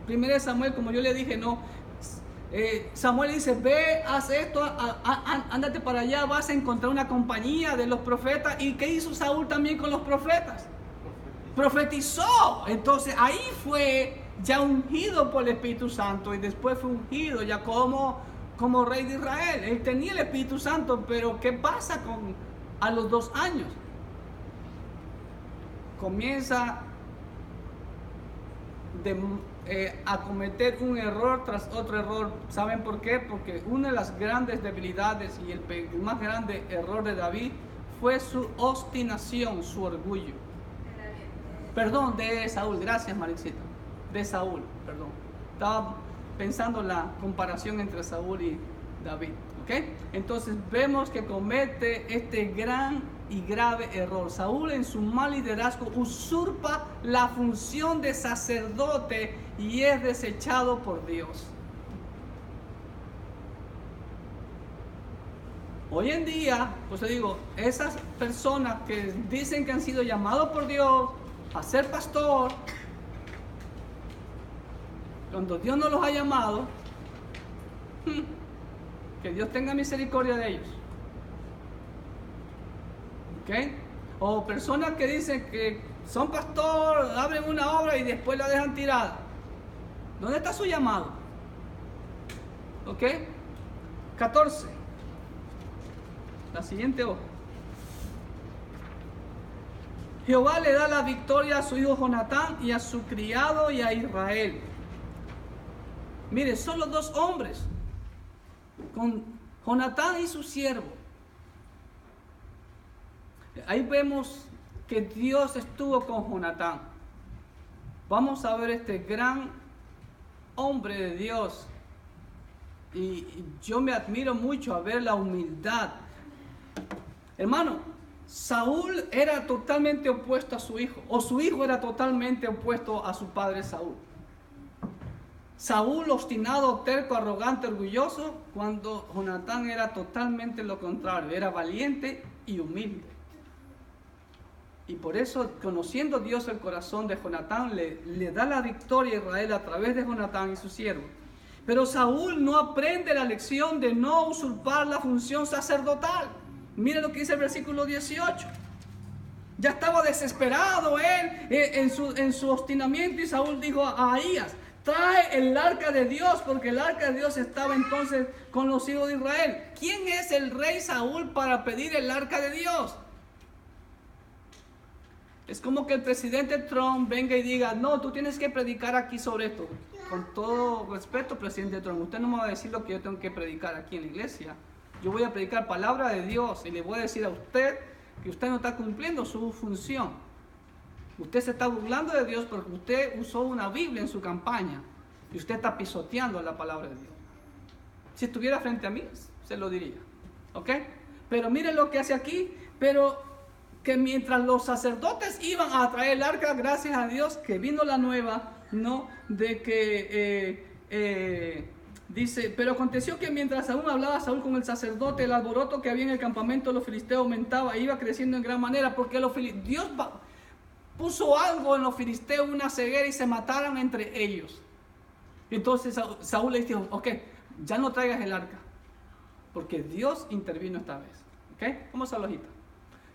1 Samuel, como yo le dije, no, Samuel dice: ve, haz esto, ándate para allá, vas a encontrar una compañía de los profetas. ¿Y qué hizo Saúl también con los profetas? Profetizó. Entonces ahí fue ya ungido por el Espíritu Santo, y después fue ungido ya como rey de Israel. Él tenía el Espíritu Santo, pero ¿qué pasa a los 2 años? Comienza a cometer un error tras otro error. ¿Saben por qué? Porque una de las grandes debilidades y el más grande error de David fue su obstinación, su orgullo. Perdón, de Saúl. Gracias, Marixita. De Saúl, perdón. Estaba pensando en la comparación entre Saúl y David, ¿ok? Entonces vemos que comete este gran y grave error. Saúl, en su mal liderazgo, usurpa la función de sacerdote y es desechado por Dios. Hoy en día, pues te digo, esas personas que dicen que han sido llamados por Dios a ser pastor, cuando Dios no los ha llamado, que Dios tenga misericordia de ellos. ¿Ok? O personas que dicen que son pastor, abren una obra y después la dejan tirada. ¿Dónde está su llamado? ¿Ok? 14. La siguiente hoja. Jehová le da la victoria a su hijo Jonatán y a su criado y a Israel. Mire, solo 2 hombres, con Jonatán y su siervo. Ahí vemos que Dios estuvo con Jonatán. Vamos a ver este gran hombre de Dios. Y yo me admiro mucho a ver la humildad. Hermano, Saúl era totalmente opuesto a su hijo, o su hijo era totalmente opuesto a su padre Saúl. Saúl, obstinado, terco, arrogante, orgulloso, cuando Jonatán era totalmente lo contrario, era valiente y humilde. Y por eso, conociendo Dios el corazón de Jonatán, le da la victoria a Israel a través de Jonatán y su siervo. Pero Saúl no aprende la lección de no usurpar la función sacerdotal. Mira lo que dice el versículo 18. Ya estaba desesperado él en su obstinamiento, y Saúl dijo a Ahías: trae el arca de Dios, porque el arca de Dios estaba entonces con los hijos de Israel. ¿Quién es el rey Saúl para pedir el arca de Dios? Es como que el presidente Trump venga y diga: no, tú tienes que predicar aquí sobre esto. Con todo respeto, presidente Trump, usted no me va a decir lo que yo tengo que predicar aquí en la iglesia. Yo voy a predicar palabra de Dios y le voy a decir a usted que usted no está cumpliendo su función. Usted se está burlando de Dios porque usted usó una Biblia en su campaña y usted está pisoteando la palabra de Dios. Si estuviera frente a mí, se lo diría. ¿Ok? Pero miren lo que hace aquí. Pero que mientras los sacerdotes iban a traer el arca, gracias a Dios que vino la nueva, ¿no? De que dice: pero aconteció que mientras aún hablaba Saúl con el sacerdote, el alboroto que había en el campamento de los filisteos aumentaba e iba creciendo en gran manera, porque Dios puso algo en los filisteos, una ceguera, y se mataron entre ellos. Entonces Saúl le dijo: ok, ya no traigas el arca, porque Dios intervino esta vez. ¿Ok? Vamos a la hojita.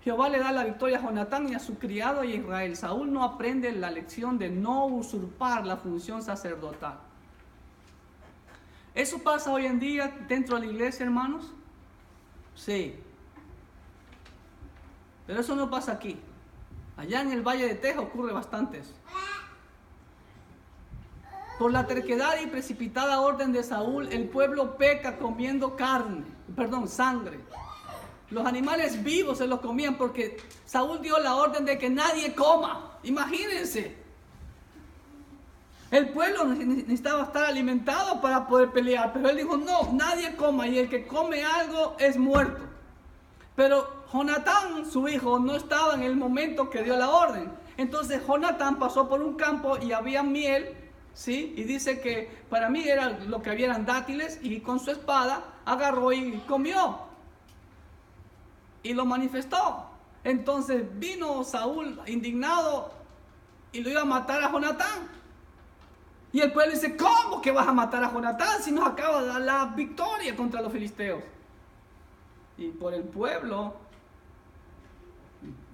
Jehová le da la victoria a Jonatán y a su criado y a Israel. Saúl no aprende la lección de no usurpar la función sacerdotal. ¿Eso pasa hoy en día dentro de la iglesia, hermanos? Sí. Pero eso no pasa aquí. Allá en el Valle de Texas ocurre bastante eso. Por la terquedad y precipitada orden de Saúl, el pueblo peca comiendo sangre. Los animales vivos se los comían porque Saúl dio la orden de que nadie coma. Imagínense. El pueblo necesitaba estar alimentado para poder pelear, pero él dijo: no, nadie coma, y el que come algo es muerto. Pero Jonatán, su hijo, no estaba en el momento que dio la orden. Entonces Jonatán pasó por un campo y había miel, ¿sí? Y dice que para mí era lo que había eran dátiles, y con su espada agarró y comió. Y lo manifestó. Entonces vino Saúl indignado y lo iba a matar a Jonatán. Y el pueblo dice: ¿cómo que vas a matar a Jonatán si nos acaba de dar la victoria contra los filisteos? Y por el pueblo,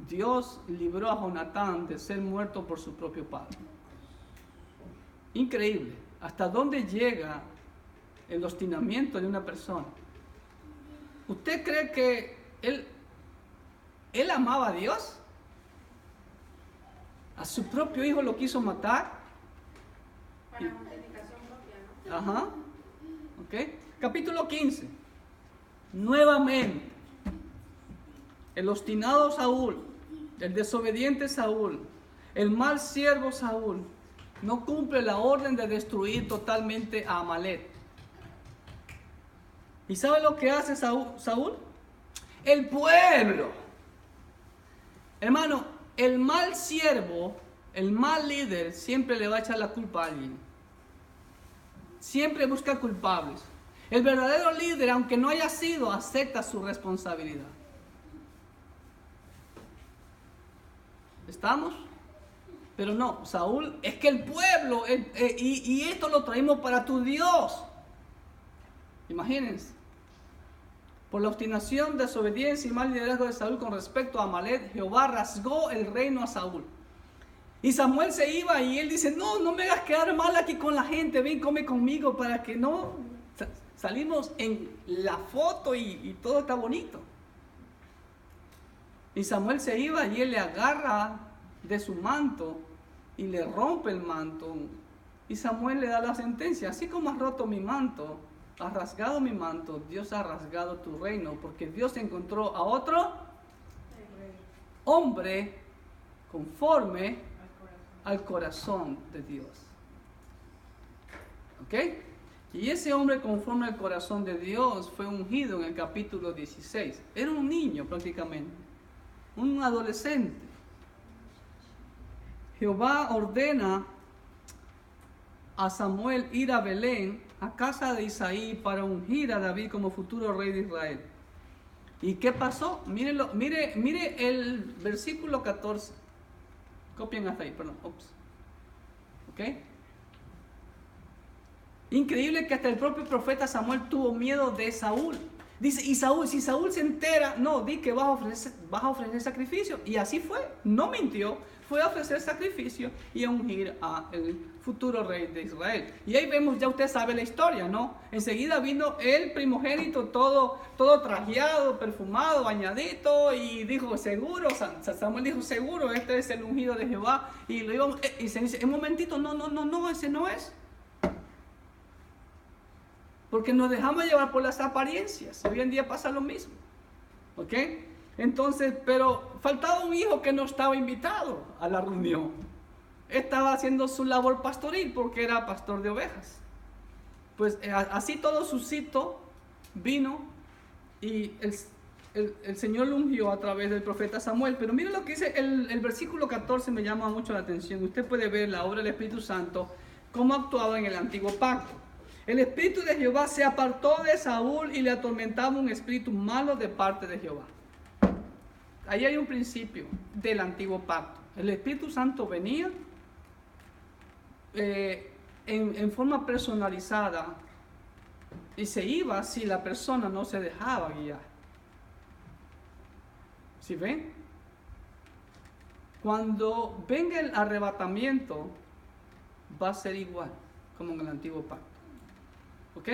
Dios libró a Jonatán de ser muerto por su propio padre. Increíble. ¿Hasta dónde llega el obstinamiento de una persona? ¿Usted cree que él amaba a Dios? ¿A su propio hijo lo quiso matar? Para justificación propia, ¿no? Ajá. Ok. Capítulo 15. Nuevamente, el obstinado Saúl, el desobediente Saúl, el mal siervo Saúl, no cumple la orden de destruir totalmente a Amalek. ¿Y sabe lo que hace Saúl? El pueblo. Hermano, el mal siervo, el mal líder, siempre le va a echar la culpa a alguien. Siempre busca culpables. El verdadero líder, aunque no haya sido, acepta su responsabilidad. ¿Estamos? Pero no, Saúl, es que el pueblo, y esto lo traemos para tu Dios. Imagínense. Por la obstinación, desobediencia y mal liderazgo de Saúl con respecto a Amalek, Jehová rasgó el reino a Saúl. Y Samuel se iba y él dice: no me hagas quedar mal aquí con la gente, ven, come conmigo para que no salimos en la foto y todo está bonito. Y Samuel se iba y él le agarra de su manto y le rompe el manto. Y Samuel le da la sentencia: así como has roto mi manto, has rasgado mi manto, Dios ha rasgado tu reino, porque Dios encontró a otro hombre conforme al corazón de Dios. ¿Ok? Y ese hombre conforme al corazón de Dios fue ungido en el capítulo 16. Era un niño prácticamente, un adolescente. Jehová ordena a Samuel ir a Belén, a casa de Isaí, para ungir a David como futuro rey de Israel. ¿Y qué pasó? Mírenlo, mire el versículo 14. Copien hasta ahí, perdón. Ups. ¿Ok? Increíble que hasta el propio profeta Samuel tuvo miedo de Saúl. Dice, y Saúl, si Saúl se entera, no, di que vas a ofrecer sacrificio. Y así fue, no mintió, fue a ofrecer sacrificio y a ungir al futuro rey de Israel. Y ahí vemos, ya usted sabe la historia, ¿no? Enseguida vino el primogénito, todo trajeado, perfumado, bañadito, y dijo, seguro, Samuel dijo, seguro, este es el ungido de Jehová. Y se dice, un momentito, no, ese no es. Porque nos dejamos llevar por las apariencias. Hoy en día pasa lo mismo. ¿Ok? Entonces, pero faltaba un hijo que no estaba invitado a la reunión. Estaba haciendo su labor pastoril porque era pastor de ovejas. Pues así todo suscitó, vino y el Señor lo ungió a través del profeta Samuel. Pero miren lo que dice el versículo 14, me llama mucho la atención. Usted puede ver la obra del Espíritu Santo, cómo actuaba en el antiguo pacto. El espíritu de Jehová se apartó de Saúl y le atormentaba un espíritu malo de parte de Jehová. Ahí hay un principio del antiguo pacto. El Espíritu Santo venía en forma personalizada y se iba si la persona no se dejaba guiar. ¿Sí ven? Cuando venga el arrebatamiento va a ser igual como en el antiguo pacto. ¿Ok?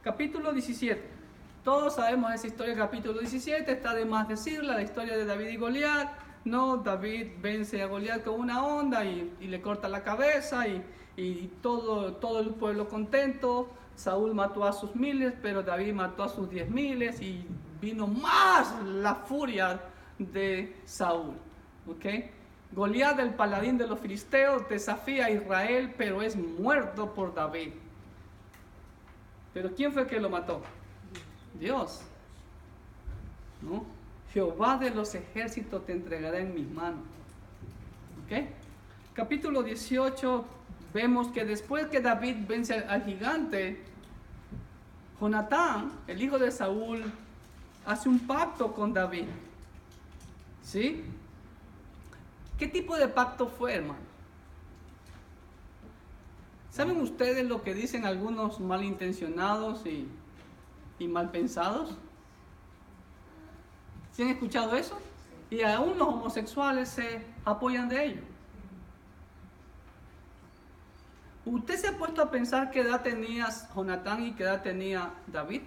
Capítulo 17. Todos sabemos esa historia del capítulo 17. Está de más decirla, la historia de David y Goliat. No, David vence a Goliat con una onda y le corta la cabeza y todo el pueblo contento. Saúl mató a sus miles, pero David mató a sus 10,000 y vino más la furia de Saúl. ¿Ok? Goliat, el paladín de los filisteos, desafía a Israel, pero es muerto por David. Pero ¿quién fue el que lo mató? Dios. ¿No? Jehová de los ejércitos te entregará en mis manos. ¿Ok? Capítulo 18, vemos que después que David vence al gigante, Jonatán, el hijo de Saúl, hace un pacto con David. ¿Sí? ¿Qué tipo de pacto fue, hermano? ¿Saben ustedes lo que dicen algunos malintencionados y mal pensados? ¿Sí han escuchado eso? Y aún los homosexuales se apoyan de ello. ¿Usted se ha puesto a pensar qué edad tenía Jonatán y qué edad tenía David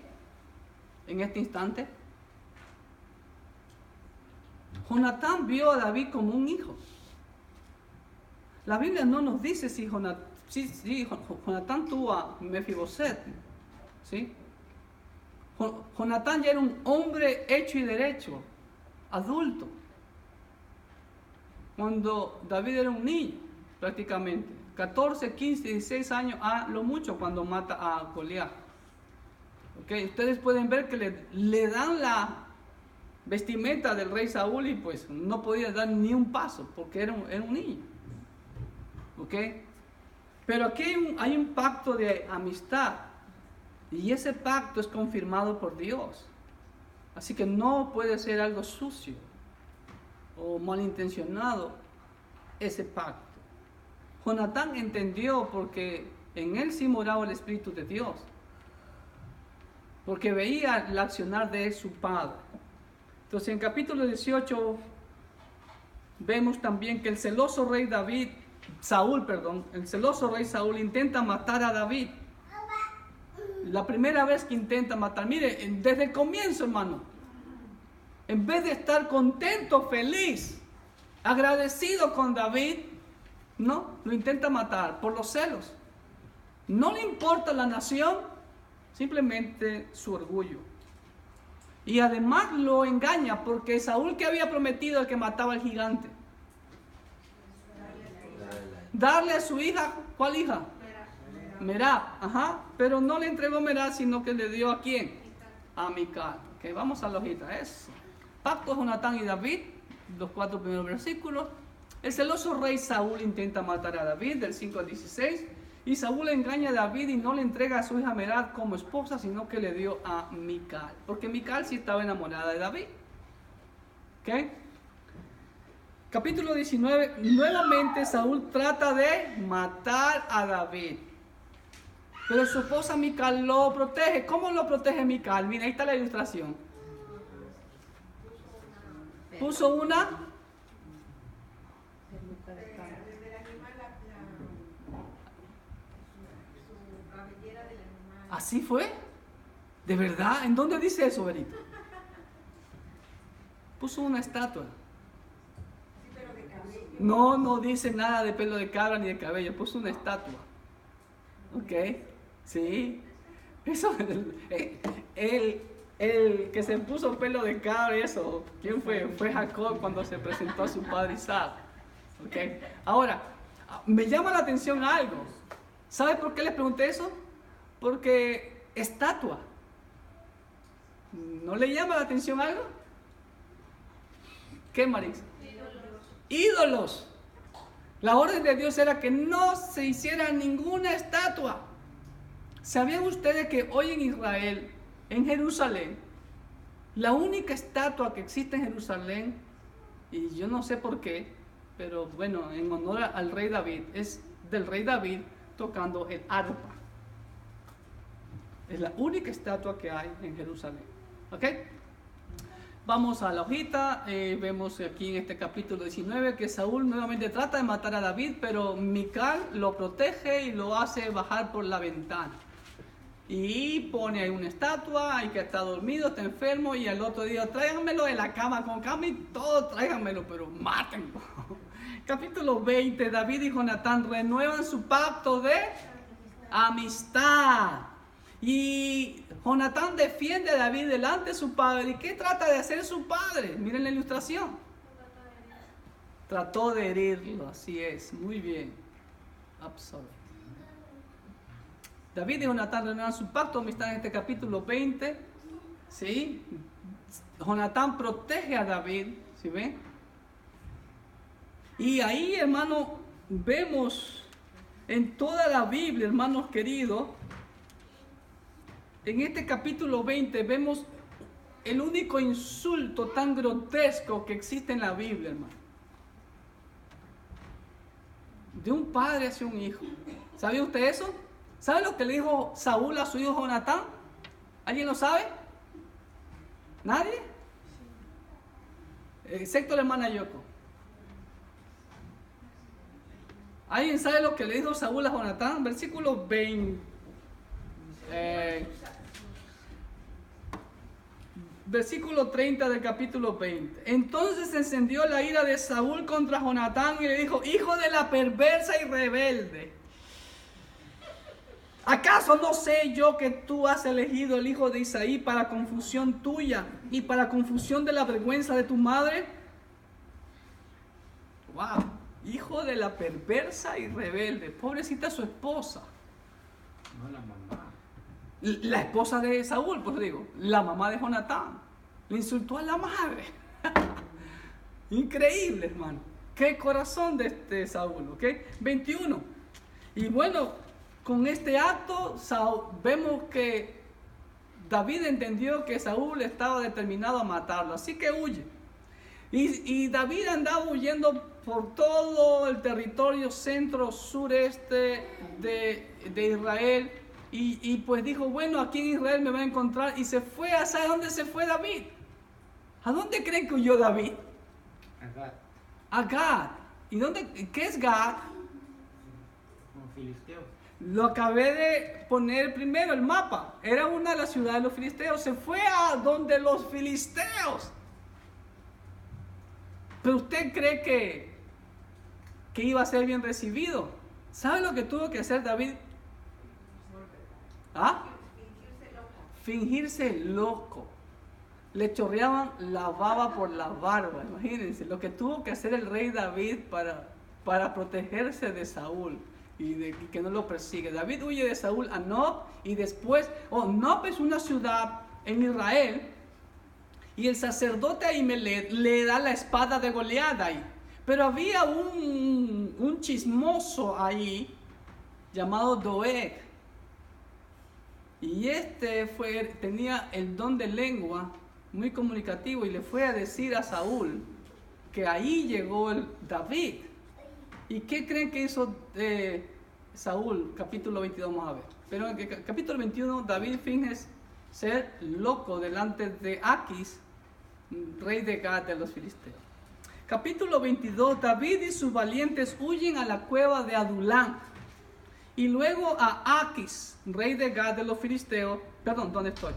en este instante? Jonatán vio a David como un hijo. La Biblia no nos dice si Jonatán tuvo a Mefiboset, ¿sí? Jonatán ya era un hombre hecho y derecho, adulto, cuando David era un niño, prácticamente, 14, 15, 16 años, a lo mucho cuando mata a Goliat. ¿Okay? Ustedes pueden ver que le dan la vestimenta del rey Saúl y pues no podía dar ni un paso porque era un niño. ¿Ok? Pero aquí hay un pacto de amistad y ese pacto es confirmado por Dios. Así que no puede ser algo sucio o malintencionado ese pacto. Jonatán entendió porque en él sí moraba el Espíritu de Dios. Porque veía el accionar de su padre. Entonces en capítulo 18 vemos también que el celoso rey Saúl intenta matar a David. La primera vez que intenta matar, mire, desde el comienzo, hermano, en vez de estar contento, feliz, agradecido con David, no, lo intenta matar por los celos. No le importa la nación, simplemente su orgullo. Y además lo engaña porque Saúl, que había prometido el que mataba al gigante, darle a su hija, ¿cuál hija? Merab, pero no le entregó Merab, sino que le dio ¿a quién? A Mical. Okay, vamos a la hojita, eso. Pacto de Jonatán y David, los 4 primeros versículos. El celoso rey Saúl intenta matar a David, del 5 al 16, Y Saúl engaña a David y no le entrega a su hija Merab como esposa, sino que le dio a Mical. Porque Mical sí estaba enamorada de David. ¿Ok? Capítulo 19. Nuevamente Saúl trata de matar a David. Pero su esposa Mical lo protege. ¿Cómo lo protege Mical? Mira, ahí está la ilustración. Puso una... ¿Así fue? ¿De verdad? ¿En dónde dice eso, Berito? Puso una estatua. No dice nada de pelo de cabra ni de cabello. Puso una estatua. ¿Ok? Sí. Eso, el que se puso pelo de cabra y eso, ¿quién fue? Fue Jacob cuando se presentó a su padre Isaac. ¿Ok? Ahora, me llama la atención algo. ¿Sabe por qué les pregunté eso? Porque estatua. ¿No le llama la atención algo? ¿Qué, Marix? Ídolos. La orden de Dios era que no se hiciera ninguna estatua. ¿Sabían ustedes que hoy en Israel, en Jerusalén, la única estatua que existe en Jerusalén, y yo no sé por qué, pero bueno, en honor al rey David, es del rey David tocando el arpa? Es la única estatua que hay en Jerusalén. ¿Ok? Vamos a la hojita. Vemos aquí en este capítulo 19 que Saúl nuevamente trata de matar a David, pero Mical lo protege y lo hace bajar por la ventana. Y pone ahí una estatua, y que está dormido, está enfermo, y al otro día tráiganmelo de la cama, con cama y todo, tráiganmelo, pero mátenlo. Capítulo 20, David y Jonatán renuevan su pacto de amistad. Y Jonatán defiende a David delante de su padre. ¿Y qué trata de hacer su padre? Miren la ilustración. Trató de herirlo, así es, muy bien. Absolutamente. David y Jonatán renuevan su pacto de amistad en este capítulo 20. ¿Sí? Jonatán protege a David, ¿sí ven? Y ahí, hermano, vemos en toda la Biblia, hermanos queridos, en este capítulo 20 vemos el único insulto tan grotesco que existe en la Biblia, hermano. De un padre hacia un hijo. ¿Sabía usted eso? ¿Sabe lo que le dijo Saúl a su hijo Jonatán? ¿Alguien lo sabe? ¿Nadie? Excepto la hermana Yoko. ¿Alguien sabe lo que le dijo Saúl a Jonatán? Versículo 20. Versículo 30 del capítulo 20. Entonces se encendió la ira de Saúl contra Jonatán y le dijo: hijo de la perversa y rebelde, ¿acaso no sé yo que tú has elegido el hijo de Isaí para confusión tuya y para confusión de la vergüenza de tu madre? Wow, hijo de la perversa y rebelde. Pobrecita su esposa. No, la mamá. La esposa de Saúl, pues digo, la mamá de Jonatán, le insultó a la madre. Increíble, hermano. Qué corazón de este Saúl, ¿ok? 21. Y bueno, con este acto vemos que David entendió que Saúl estaba determinado a matarlo, así que huye. Y David andaba huyendo por todo el territorio centro-sureste de Israel. Y pues dijo: bueno, aquí en Israel me va a encontrar. Y se fue. ¿Sabe dónde se fue David? ¿A dónde creen que huyó David? A Gad. ¿Y qué es Gad? Como filisteos. Lo acabé de poner primero el mapa. Era una de las ciudades de los filisteos. Se fue a donde los filisteos. Pero usted cree que iba a ser bien recibido. ¿Sabe lo que tuvo que hacer David? ¿Ah? Fingirse loco. Le chorreaban la baba por la barba. Imagínense lo que tuvo que hacer el rey David para protegerse de Saúl y que no lo persigue. David huye de Saúl a Nob, y después Nob es una ciudad en Israel, y el sacerdote Ahimelech le da la espada de Goliat ahí. Pero había un chismoso ahí llamado Doeg. Y tenía el don de lengua, muy comunicativo, y le fue a decir a Saúl que ahí llegó el David. ¿Y qué creen que hizo Saúl? Capítulo 22 vamos a ver. Pero en el capítulo 21 David finge ser loco delante de Aquis, rey de Gad de los filisteos. Capítulo 22, David y sus valientes huyen a la cueva de Adulán. Y luego a Aquis, rey de Gad de los filisteos. Perdón, ¿dónde estoy?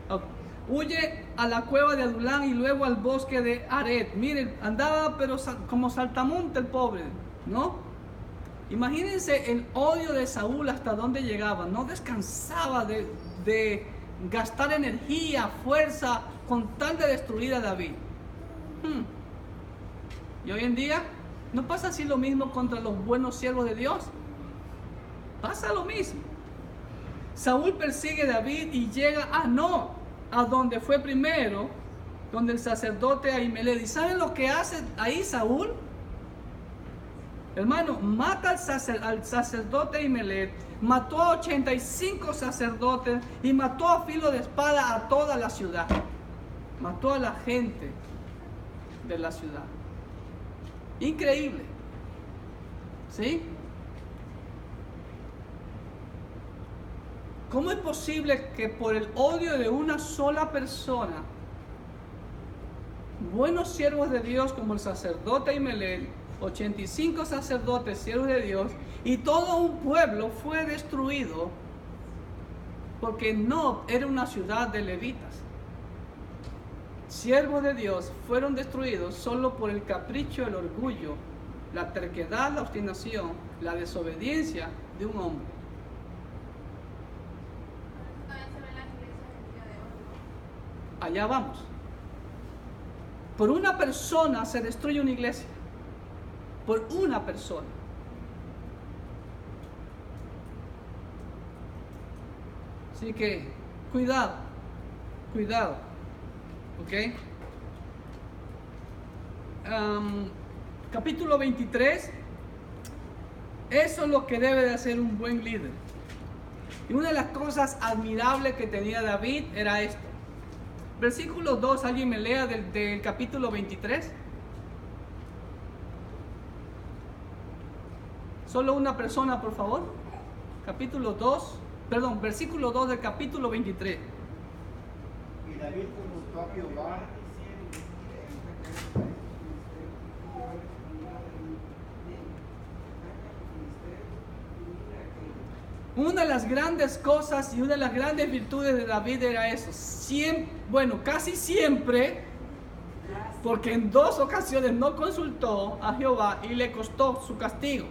Okay. Huye a la cueva de Adulán y luego al bosque de Aret. Miren, andaba pero como saltamonte el pobre, ¿no? Imagínense el odio de Saúl hasta dónde llegaba. No descansaba de gastar energía, fuerza, con tal de destruir a David. Y hoy en día, ¿no pasa así lo mismo contra los buenos siervos de Dios? Pasa lo mismo. Saúl persigue a David y llega a donde fue primero, donde el sacerdote Ahimelech. ¿Y saben lo que hace ahí Saúl? Hermano, mata al sacerdote Ahimelech, mató a 85 sacerdotes y mató a filo de espada a toda la ciudad. Mató a la gente de la ciudad. Increíble. ¿Sí? ¿Cómo es posible que por el odio de una sola persona, buenos siervos de Dios como el sacerdote Ahimelech, 85 sacerdotes, siervos de Dios, y todo un pueblo fue destruido porque no era una ciudad de levitas? Siervos de Dios fueron destruidos solo por el capricho, el orgullo, la terquedad, la obstinación, la desobediencia de un hombre. Allá vamos. Por una persona se destruye una iglesia. Por una persona. Así que, cuidado. ¿Ok? Capítulo 23. Eso es lo que debe de hacer un buen líder. Y una de las cosas admirables que tenía David era esto. Versículo 2, alguien me lea del capítulo 23. Solo una persona, por favor. Versículo 2 del capítulo 23. Y David consultó a Jehová. Una de las grandes cosas y una de las grandes virtudes de David era eso. Casi siempre, porque en 2 ocasiones no consultó a Jehová y le costó su castigo.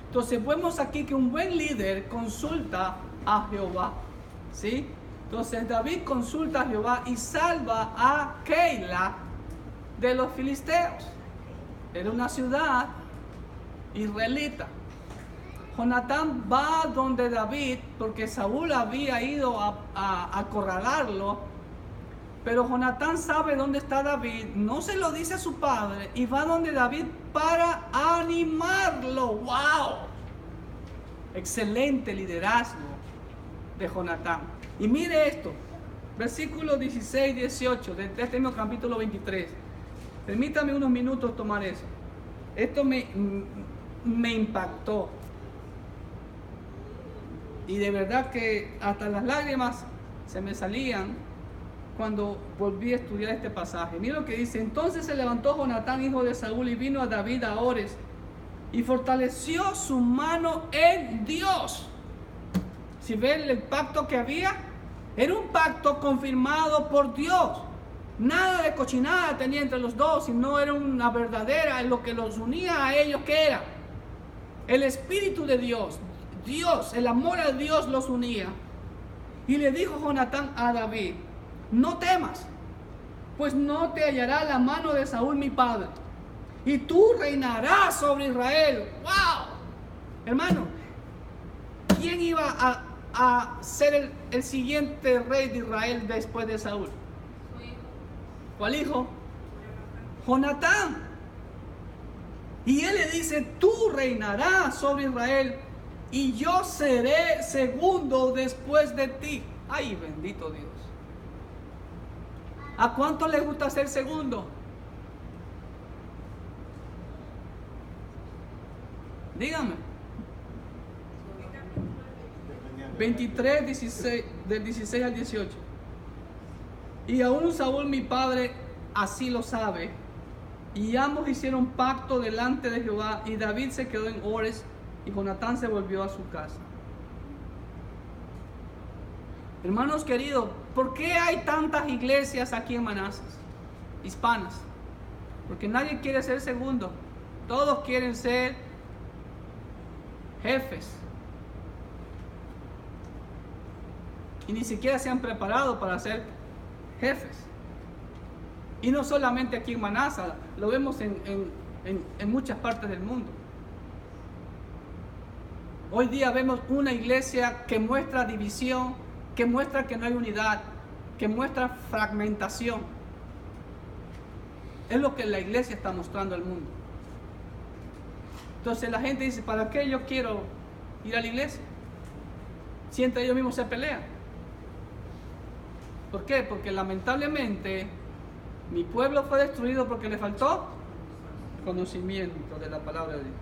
Entonces vemos aquí que un buen líder consulta a Jehová, ¿sí? Entonces David consulta a Jehová y salva a Keila de los filisteos. Era una ciudad israelita. Jonatán va donde David, porque Saúl había ido a acorralarlo, pero Jonatán sabe dónde está David, no se lo dice a su padre, y va donde David para animarlo. ¡Wow! Excelente liderazgo de Jonatán. Y mire esto, versículos 16 y 18 de este mismo capítulo 23. Permítame unos minutos tomar eso. Esto me impactó. Y de verdad que hasta las lágrimas se me salían cuando volví a estudiar este pasaje. Mira lo que dice. Entonces se levantó Jonatán, hijo de Saúl, y vino a David a Ores, y fortaleció su mano en Dios. Si ven el pacto que había, era un pacto confirmado por Dios. Nada de cochinada tenía entre los dos, sino era una verdadera, en lo que los unía a ellos, ¿qué era? El Espíritu de Dios. Dios, el amor a Dios los unía. Y le dijo Jonatán a David: no temas, pues no te hallará la mano de Saúl mi padre, y tú reinarás sobre Israel. ¡Wow! Hermano, ¿quién iba a ser el siguiente rey de Israel después de Saúl? ¿Cuál hijo? Jonatán. Y él le dice: tú reinarás sobre Israel. y yo seré segundo después de ti. Ay, bendito Dios. ¿A cuánto le gusta ser segundo? Dígame. 23, 16, del 16 al 18. Y aún Saúl mi padre así lo sabe. Y ambos hicieron pacto delante de Jehová. Y David se quedó en Ores y Jonatán se volvió a su casa. Hermanos queridos, ¿por qué hay tantas iglesias aquí en Manassas? Hispanas. Porque nadie quiere ser segundo. Todos quieren ser jefes. Y ni siquiera se han preparado para ser jefes. Y no solamente aquí en Manassas, lo vemos en muchas partes del mundo. Hoy día vemos una iglesia que muestra división, que muestra que no hay unidad, que muestra fragmentación. Es lo que la iglesia está mostrando al mundo. Entonces la gente dice, ¿para qué yo quiero ir a la iglesia? Si entre ellos mismos se pelean. ¿Por qué? Porque lamentablemente mi pueblo fue destruido porque le faltó conocimiento de la palabra de Dios.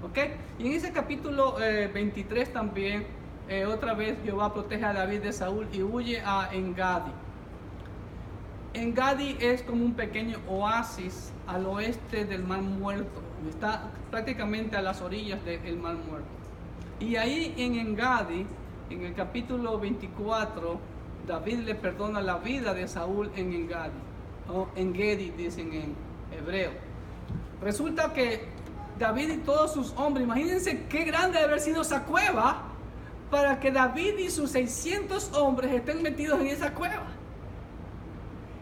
¿Ok? Y en ese capítulo 23 también, otra vez Jehová protege a David de Saúl y huye a Engadi. Engadi es como un pequeño oasis al oeste del Mar Muerto. Está prácticamente a las orillas del Mar Muerto. Y ahí en Engadi, en el capítulo 24, David le perdona la vida de Saúl en Engadi. O Engedi dicen en hebreo. Resulta que David y todos sus hombres, imagínense qué grande debe haber sido esa cueva para que David y sus 600 hombres estén metidos en esa cueva.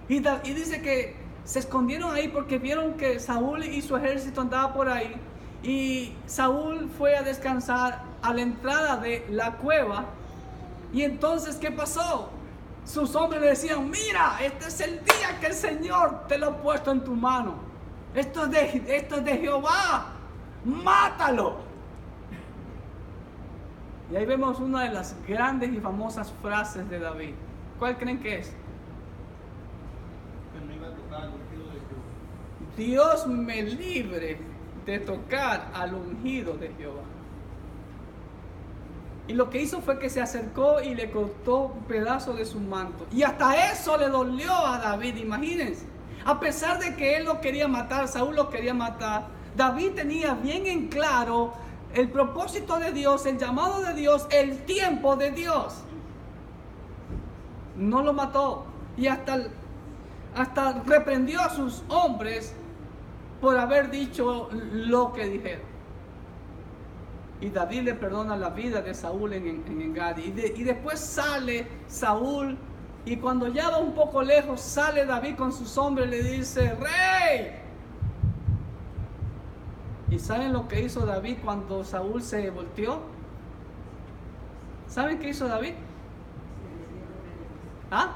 Y dice que se escondieron ahí porque vieron que Saúl y su ejército andaba por ahí. Y Saúl fue a descansar a la entrada de la cueva. Y entonces, ¿qué pasó? Sus hombres le decían, mira, este es el día que el Señor te lo ha puesto en tu mano. Esto es de Jehová. Mátalo. Y ahí vemos una de las grandes y famosas frases de David. ¿Cuál creen que es? Que no iba a tocar al ungido de Jehová. Dios me libre de tocar al ungido de Jehová. Y lo que hizo fue que se acercó y le cortó un pedazo de su manto. Y hasta eso le dolió a David, imagínense. A pesar de que él lo quería matar, Saúl lo quería matar, David tenía bien en claro el propósito de Dios, el llamado de Dios, el tiempo de Dios. No lo mató. Y hasta reprendió a sus hombres por haber dicho lo que dijeron. Y David le perdona la vida de Saúl en Engadi. Y después sale Saúl. Y cuando ya va un poco lejos, sale David con sus hombres y le dice, ¡Rey! ¿Y saben lo que hizo David cuando Saúl se volteó? ¿Saben qué hizo David? ¿Ah?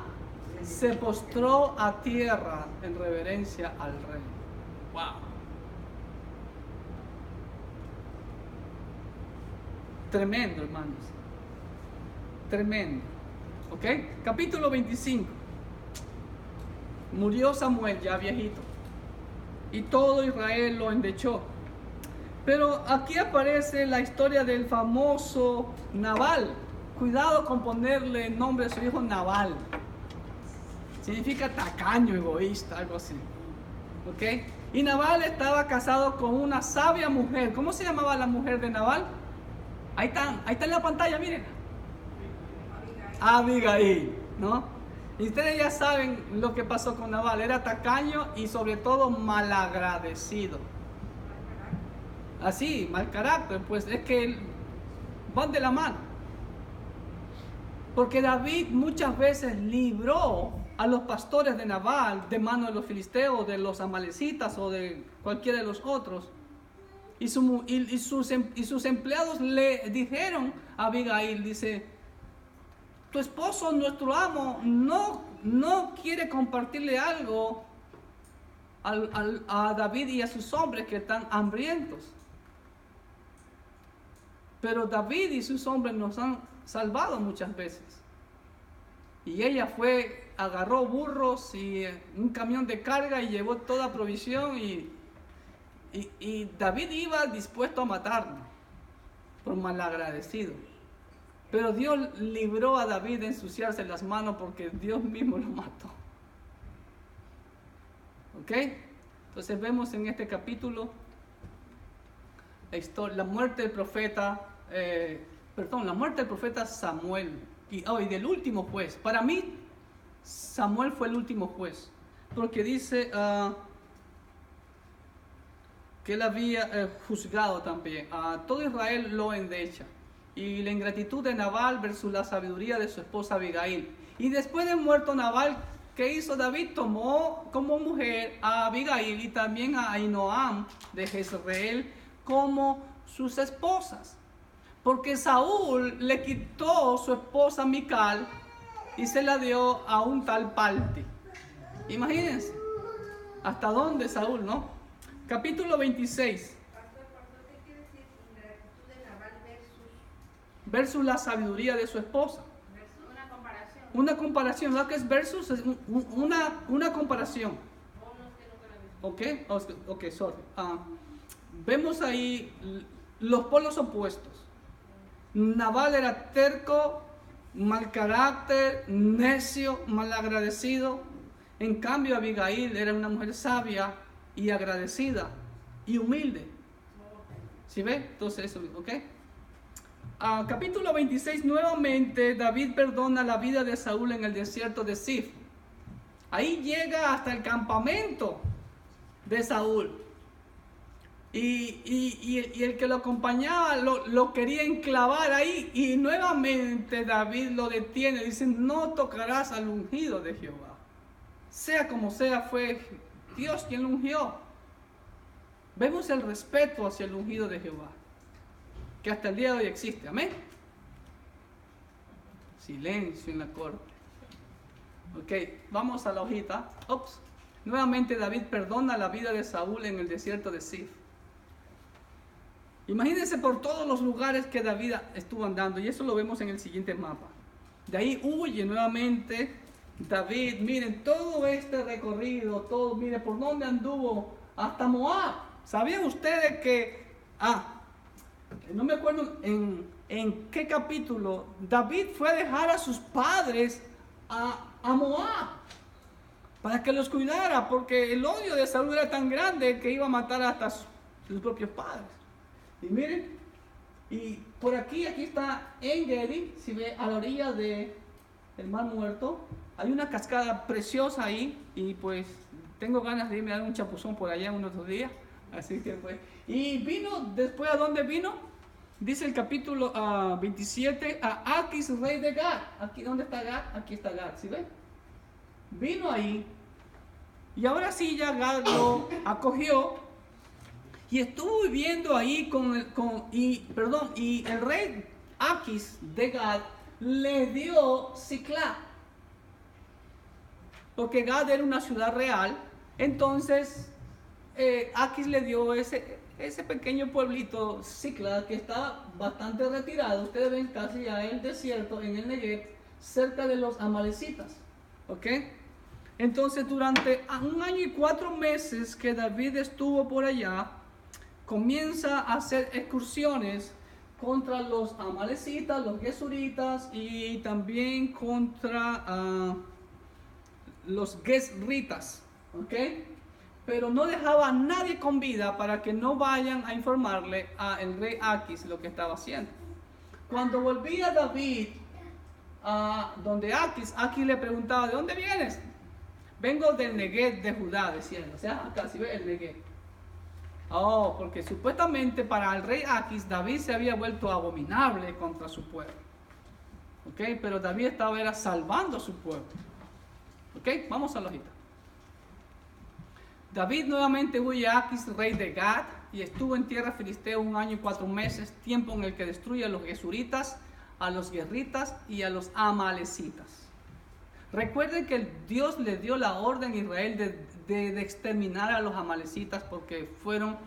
Se postró a tierra en reverencia al rey. ¡Wow! Tremendo, hermanos. Tremendo. ¿Ok? Capítulo 25. Murió Samuel ya viejito. Y todo Israel lo endechó. Pero aquí aparece la historia del famoso Nabal. Cuidado con ponerle el nombre a su hijo Nabal. Significa tacaño, egoísta, algo así. ¿Ok? Y Nabal estaba casado con una sabia mujer. ¿Cómo se llamaba la mujer de Nabal? Ahí está en la pantalla, miren. Abigail, ¿no? Y ustedes ya saben lo que pasó con Nabal. Era tacaño y sobre todo malagradecido. Así, mal carácter, pues es que van de la mano. Porque David muchas veces libró a los pastores de Nabal de mano de los filisteos, de los amalecitas o de cualquiera de los otros. Y sus empleados le dijeron a Abigail, dice, tu esposo, nuestro amo, no quiere compartirle algo a David y a sus hombres que están hambrientos. Pero David y sus hombres nos han salvado muchas veces. Y ella agarró burros y un camión de carga y llevó toda provisión y David iba dispuesto a matarlo por malagradecido. Pero Dios libró a David de ensuciarse las manos porque Dios mismo lo mató. ¿Ok? Entonces vemos en este capítulo la muerte del profeta, la muerte del profeta Samuel y del último juez. Para mí, Samuel fue el último juez, porque dice que él había juzgado también a todo Israel lo endecha, y la ingratitud de Nabal versus la sabiduría de su esposa Abigail. Y después de muerto Nabal, ¿qué hizo David? Tomó como mujer a Abigail y también a Ahinoam de Jezreel como sus esposas, porque Saúl le quitó su esposa Mical y se la dio a un tal Palti. Imagínense hasta dónde Saúl, ¿no? Capítulo 26. ¿Qué quiere decir ingratitud de Nabal Versus la sabiduría de su esposa. versus una comparación? Una comparación, ¿no? Que es versus, es una comparación. Ok, sorry. Vemos ahí los polos opuestos. Nabal era terco, mal carácter, necio, malagradecido. En cambio, Abigail era una mujer sabia y agradecida y humilde. ¿Sí ve? Entonces eso, ¿ok? Capítulo 26, nuevamente David perdona la vida de Saúl en el desierto de Sif. Ahí llega hasta el campamento de Saúl. Y el que lo acompañaba lo quería enclavar ahí. Y nuevamente David lo detiene. Dice: no tocarás al ungido de Jehová. Sea como sea, fue Dios quien lo ungió. Vemos el respeto hacia el ungido de Jehová, que hasta el día de hoy existe. Amén. Silencio en la corte. Ok, vamos a la hojita. Nuevamente David perdona la vida de Saúl en el desierto de Sif. Imagínense por todos los lugares que David estuvo andando, y eso lo vemos en el siguiente mapa. De ahí huye nuevamente David. Miren todo este recorrido, miren por dónde anduvo, hasta Moab. ¿Sabían ustedes que, no me acuerdo en qué capítulo, David fue a dejar a sus padres a Moab para que los cuidara, porque el odio de Saúl era tan grande que iba a matar hasta sus propios padres? Y miren, y por aquí está En-Gedi, si ve, a la orilla del Mar Muerto. Hay una cascada preciosa ahí, y pues tengo ganas de irme a dar un chapuzón por allá unos 2 días. Así que pues, y vino, después ¿a dónde vino? Dice el capítulo 27, a Aquis, rey de Gad. Aquí, ¿dónde está Gad? Aquí está Gad, ¿sí ven? Vino ahí, y ahora sí ya Gad lo acogió, y estuvo viviendo ahí y el rey Aquis de Gad le dio Siclá, porque Gad era una ciudad real. Entonces Aquis le dio ese pequeño pueblito Siclá, que está bastante retirado. Ustedes ven casi ya el desierto, en el Negev, cerca de los amalecitas. ¿Ok? Entonces durante 1 año y 4 meses que David estuvo por allá, comienza a hacer excursiones contra los amalecitas, los gesuritas, y también contra los gesritas. ¿Ok? Pero no dejaba a nadie con vida para que no vayan a informarle al rey Aquis lo que estaba haciendo. Cuando volvía David a donde Aquis le preguntaba: ¿de dónde vienes? Vengo del Negev de Judá, decía él. O sea, acá si ve el Negev. Porque supuestamente para el rey Aquis, David se había vuelto abominable contra su pueblo. ¿Ok? Pero David estaba salvando a su pueblo. ¿Ok? Vamos a la hojita. David nuevamente huye a Aquis, rey de Gad, y estuvo en tierra filistea 1 año y 4 meses, tiempo en el que destruye a los gesuritas, a los guerritas y a los amalecitas. Recuerden que Dios le dio la orden a Israel de exterminar a los amalecitas, porque fueron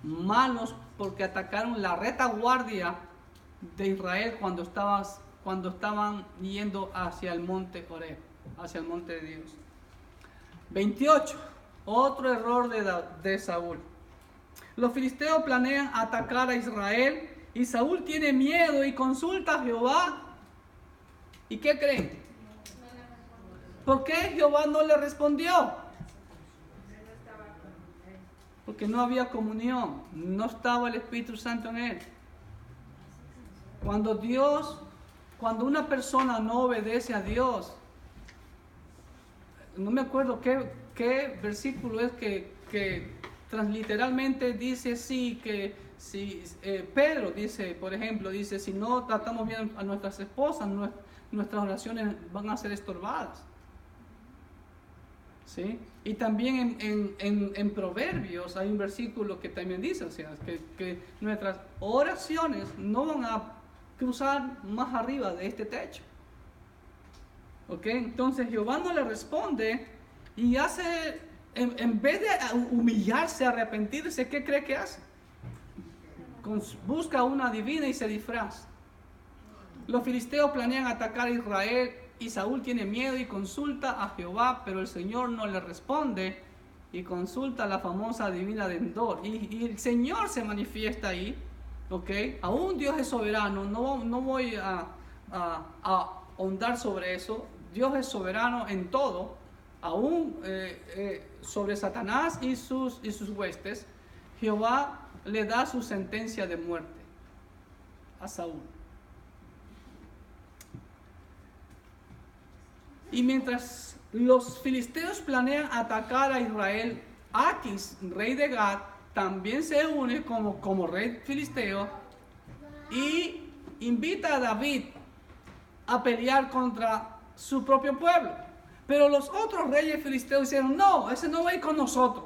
malos porque atacaron la retaguardia de Israel cuando estaban yendo hacia el monte Horeb, hacia el monte de Dios. 28. Otro error de Saúl. Los filisteos planean atacar a Israel y Saúl tiene miedo y consulta a Jehová. ¿Y qué creen? ¿Por qué Jehová no le respondió? Porque no había comunión, no estaba el Espíritu Santo en él. Cuando una persona no obedece a Dios, no me acuerdo qué versículo es que transliteralmente dice Pedro dice, por ejemplo, dice, si no tratamos bien a nuestras esposas, nuestras oraciones van a ser estorbadas. ¿Sí? Y también en Proverbios hay un versículo que también dice, o sea, que nuestras oraciones no van a cruzar más arriba de este techo. ¿Ok? Entonces Jehová no le responde y hace, en vez de humillarse, arrepentirse, ¿qué cree que hace? Busca una divina y se disfraza. Los filisteos planean atacar a Israel y Saúl tiene miedo y consulta a Jehová, pero el Señor no le responde y consulta a la famosa divina de Endor. Y el Señor se manifiesta ahí, ¿ok? Aún Dios es soberano, no voy a ahondar sobre eso. Dios es soberano en todo, aún sobre Satanás y sus huestes. Jehová le da su sentencia de muerte a Saúl. Y mientras los filisteos planean atacar a Israel, Aquis, rey de Gad, también se une como rey filisteo y invita a David a pelear contra su propio pueblo. Pero los otros reyes filisteos dijeron, no, ese no va a ir con nosotros.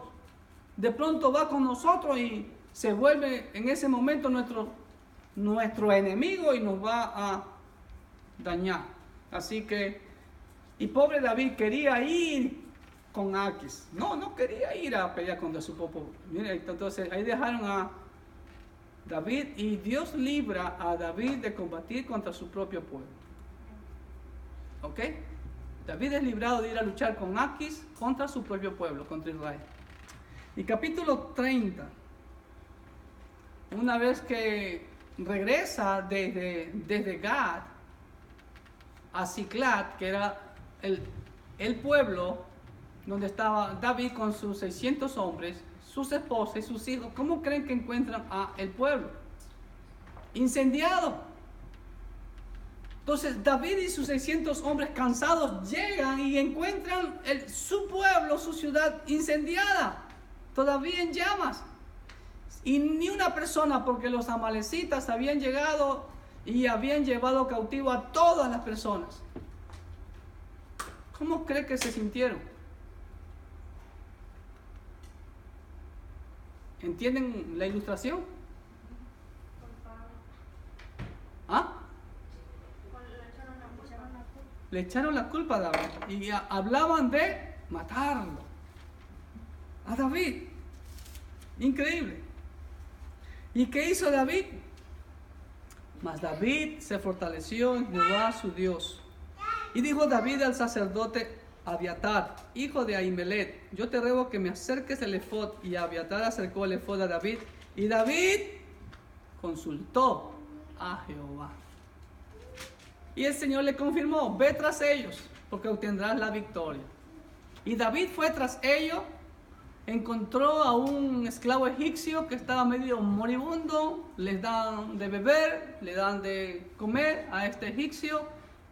De pronto va con nosotros y se vuelve en ese momento nuestro enemigo y nos va a dañar. Así que, y pobre David quería ir con Aquis. No quería ir a pelear contra su pueblo. Mira, entonces ahí dejaron a David y Dios libra a David de combatir contra su propio pueblo. ¿Ok? David es librado de ir a luchar con Aquis contra su propio pueblo, contra Israel. Y capítulo 30. Una vez que regresa desde Gad a Ziklag, que era el pueblo donde estaba David con sus 600 hombres, sus esposas y sus hijos, ¿cómo creen que encuentran a el pueblo? Incendiado. Entonces David y sus 600 hombres cansados llegan y encuentran su pueblo, su ciudad incendiada, todavía en llamas. Y ni una persona, porque los amalecitas habían llegado y habían llevado cautivo a todas las personas. ¿Cómo cree que se sintieron? ¿Entienden la ilustración? ¿Ah? Le echaron la culpa a David y hablaban de matarlo a David. Increíble. ¿Y qué hizo David? Mas David se fortaleció en Jehová su Dios. Y dijo David al sacerdote Abiatar, hijo de Ahimelech, yo te ruego que me acerques el efod. Y Abiatar acercó el efod a David. Y David consultó a Jehová. Y el Señor le confirmó, ve tras ellos, porque obtendrás la victoria. Y David fue tras ellos, encontró a un esclavo egipcio que estaba medio moribundo, les dan de beber, le dan de comer a este egipcio,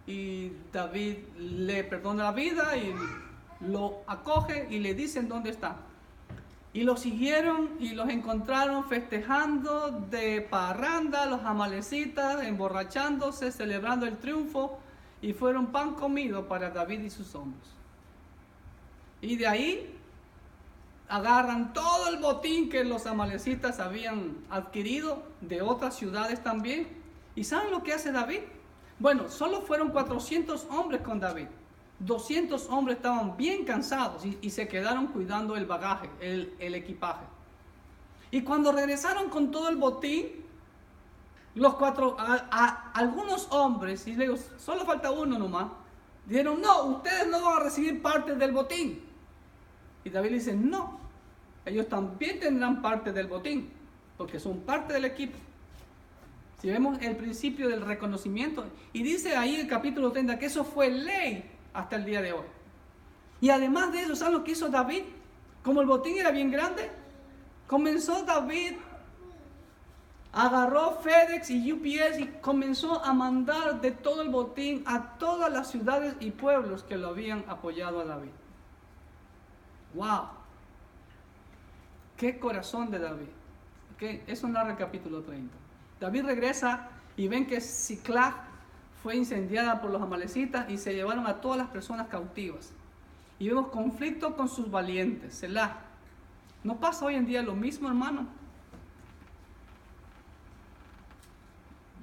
y David le perdona la vida y lo acoge y le dicen dónde está. Y lo siguieron y los encontraron festejando de parranda, los amalecitas, emborrachándose, celebrando el triunfo, y fueron pan comido para David y sus hombres. Y de ahí agarran todo el botín que los amalecitas habían adquirido de otras ciudades también. ¿Y saben lo que hace David? Bueno, solo fueron 400 hombres con David. 200 hombres estaban bien cansados y se quedaron cuidando el bagaje, el equipaje. Y cuando regresaron con todo el botín, los cuatro, algunos hombres, y luego solo falta uno nomás, dijeron, no, ustedes no van a recibir parte del botín. Y David le dice, no, ellos también tendrán parte del botín, porque son parte del equipo. Si vemos el principio del reconocimiento, y dice ahí en el capítulo 30 que eso fue ley hasta el día de hoy. Y además de eso, ¿saben lo que hizo David? Como el botín era bien grande, comenzó David, agarró FedEx y UPS y comenzó a mandar de todo el botín a todas las ciudades y pueblos que lo habían apoyado a David. ¡Wow! ¡Qué corazón de David! ¿Okay? Eso narra el capítulo 30. David regresa y ven que Siclag fue incendiada por los amalecitas y se llevaron a todas las personas cautivas. Y vemos conflicto con sus valientes, Selah. ¿No pasa hoy en día lo mismo, hermano?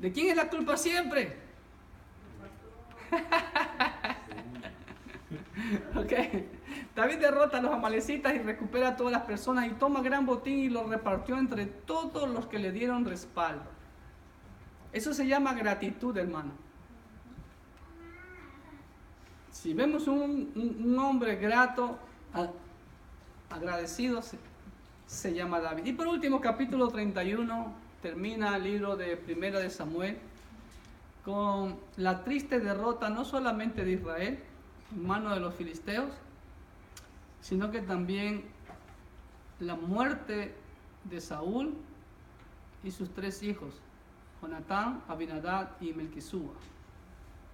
¿De quién es la culpa siempre? Okay. David derrota a los amalecitas y recupera a todas las personas y toma gran botín y lo repartió entre todos los que le dieron respaldo. Eso se llama gratitud, hermano. Si vemos un hombre grato, agradecido, se llama David. Y por último, capítulo 31, termina el libro de Primera de Samuel con la triste derrota no solamente de Israel en manos de los filisteos, sino que también la muerte de Saúl y sus 3 hijos, Jonatán, Abinadab y Melquisúa.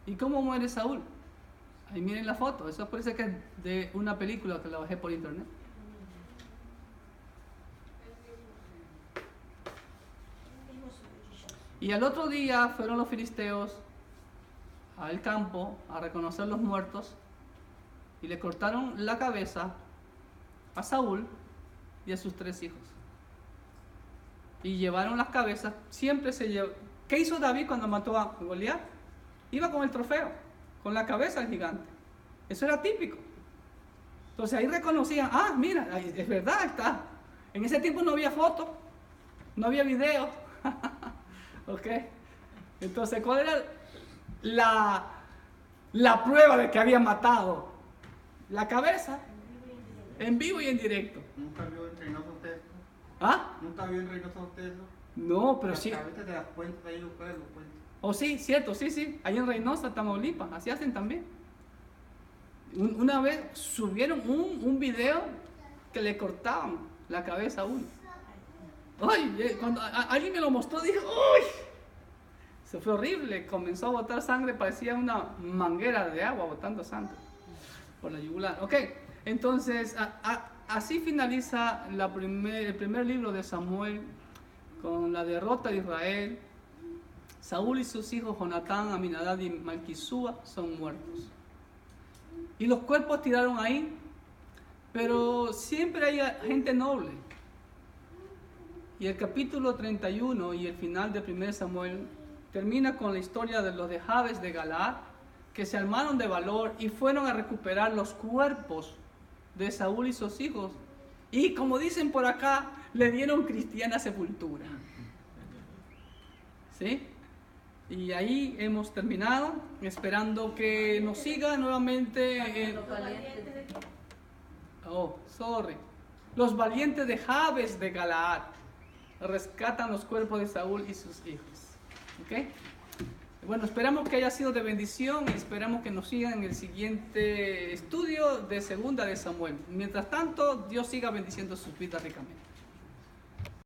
¿Y cómo muere Saúl? Ahí miren la foto, eso parece que es de una película que la bajé por internet. Y al otro día fueron los filisteos al campo a reconocer los muertos y le cortaron la cabeza a Saúl y a sus 3 hijos. Y llevaron las cabezas, siempre se llevó. ¿Qué hizo David cuando mató a Goliat? Iba con el trofeo, con la cabeza del gigante. Eso era típico. Entonces ahí reconocían, mira, es verdad, está. En ese tiempo no había fotos, no había video. ¿Ok? Entonces, ¿cuál era la prueba de que había matado? La cabeza, en vivo y en directo. ¿Nunca vio en Reynosa usted eso? ¿Nunca vio en Reynosa usted eso? No, pero Las sí. cabezas de las cuentas ahí los pueblos. Oh, sí, cierto, sí. Ahí en Reynosa, Tamaulipas, así hacen también. Una vez subieron un video que le cortaban la cabeza a uno. Ay, cuando alguien me lo mostró, dije, ¡uy! Se fue horrible, comenzó a botar sangre, parecía una manguera de agua botando sangre por la yugular. Ok, entonces así finaliza el primer libro de Samuel con la derrota de Israel. Saúl y sus hijos Jonatán, Aminadab y Malquisúa son muertos. Y los cuerpos tiraron ahí, pero siempre hay gente noble. Y el capítulo 31 y el final de 1 Samuel termina con la historia de los de Jabes de Galaad, que se armaron de valor y fueron a recuperar los cuerpos de Saúl y sus hijos. Y como dicen por acá, le dieron cristiana sepultura. ¿Sí? Y ahí hemos terminado, esperando que nos siga nuevamente. Los valientes de Jabes de Galaad rescatan los cuerpos de Saúl y sus hijos. ¿Ok? Bueno, esperamos que haya sido de bendición y esperamos que nos sigan en el siguiente estudio de Segunda de Samuel. Mientras tanto, Dios siga bendiciendo sus vidas ricamente.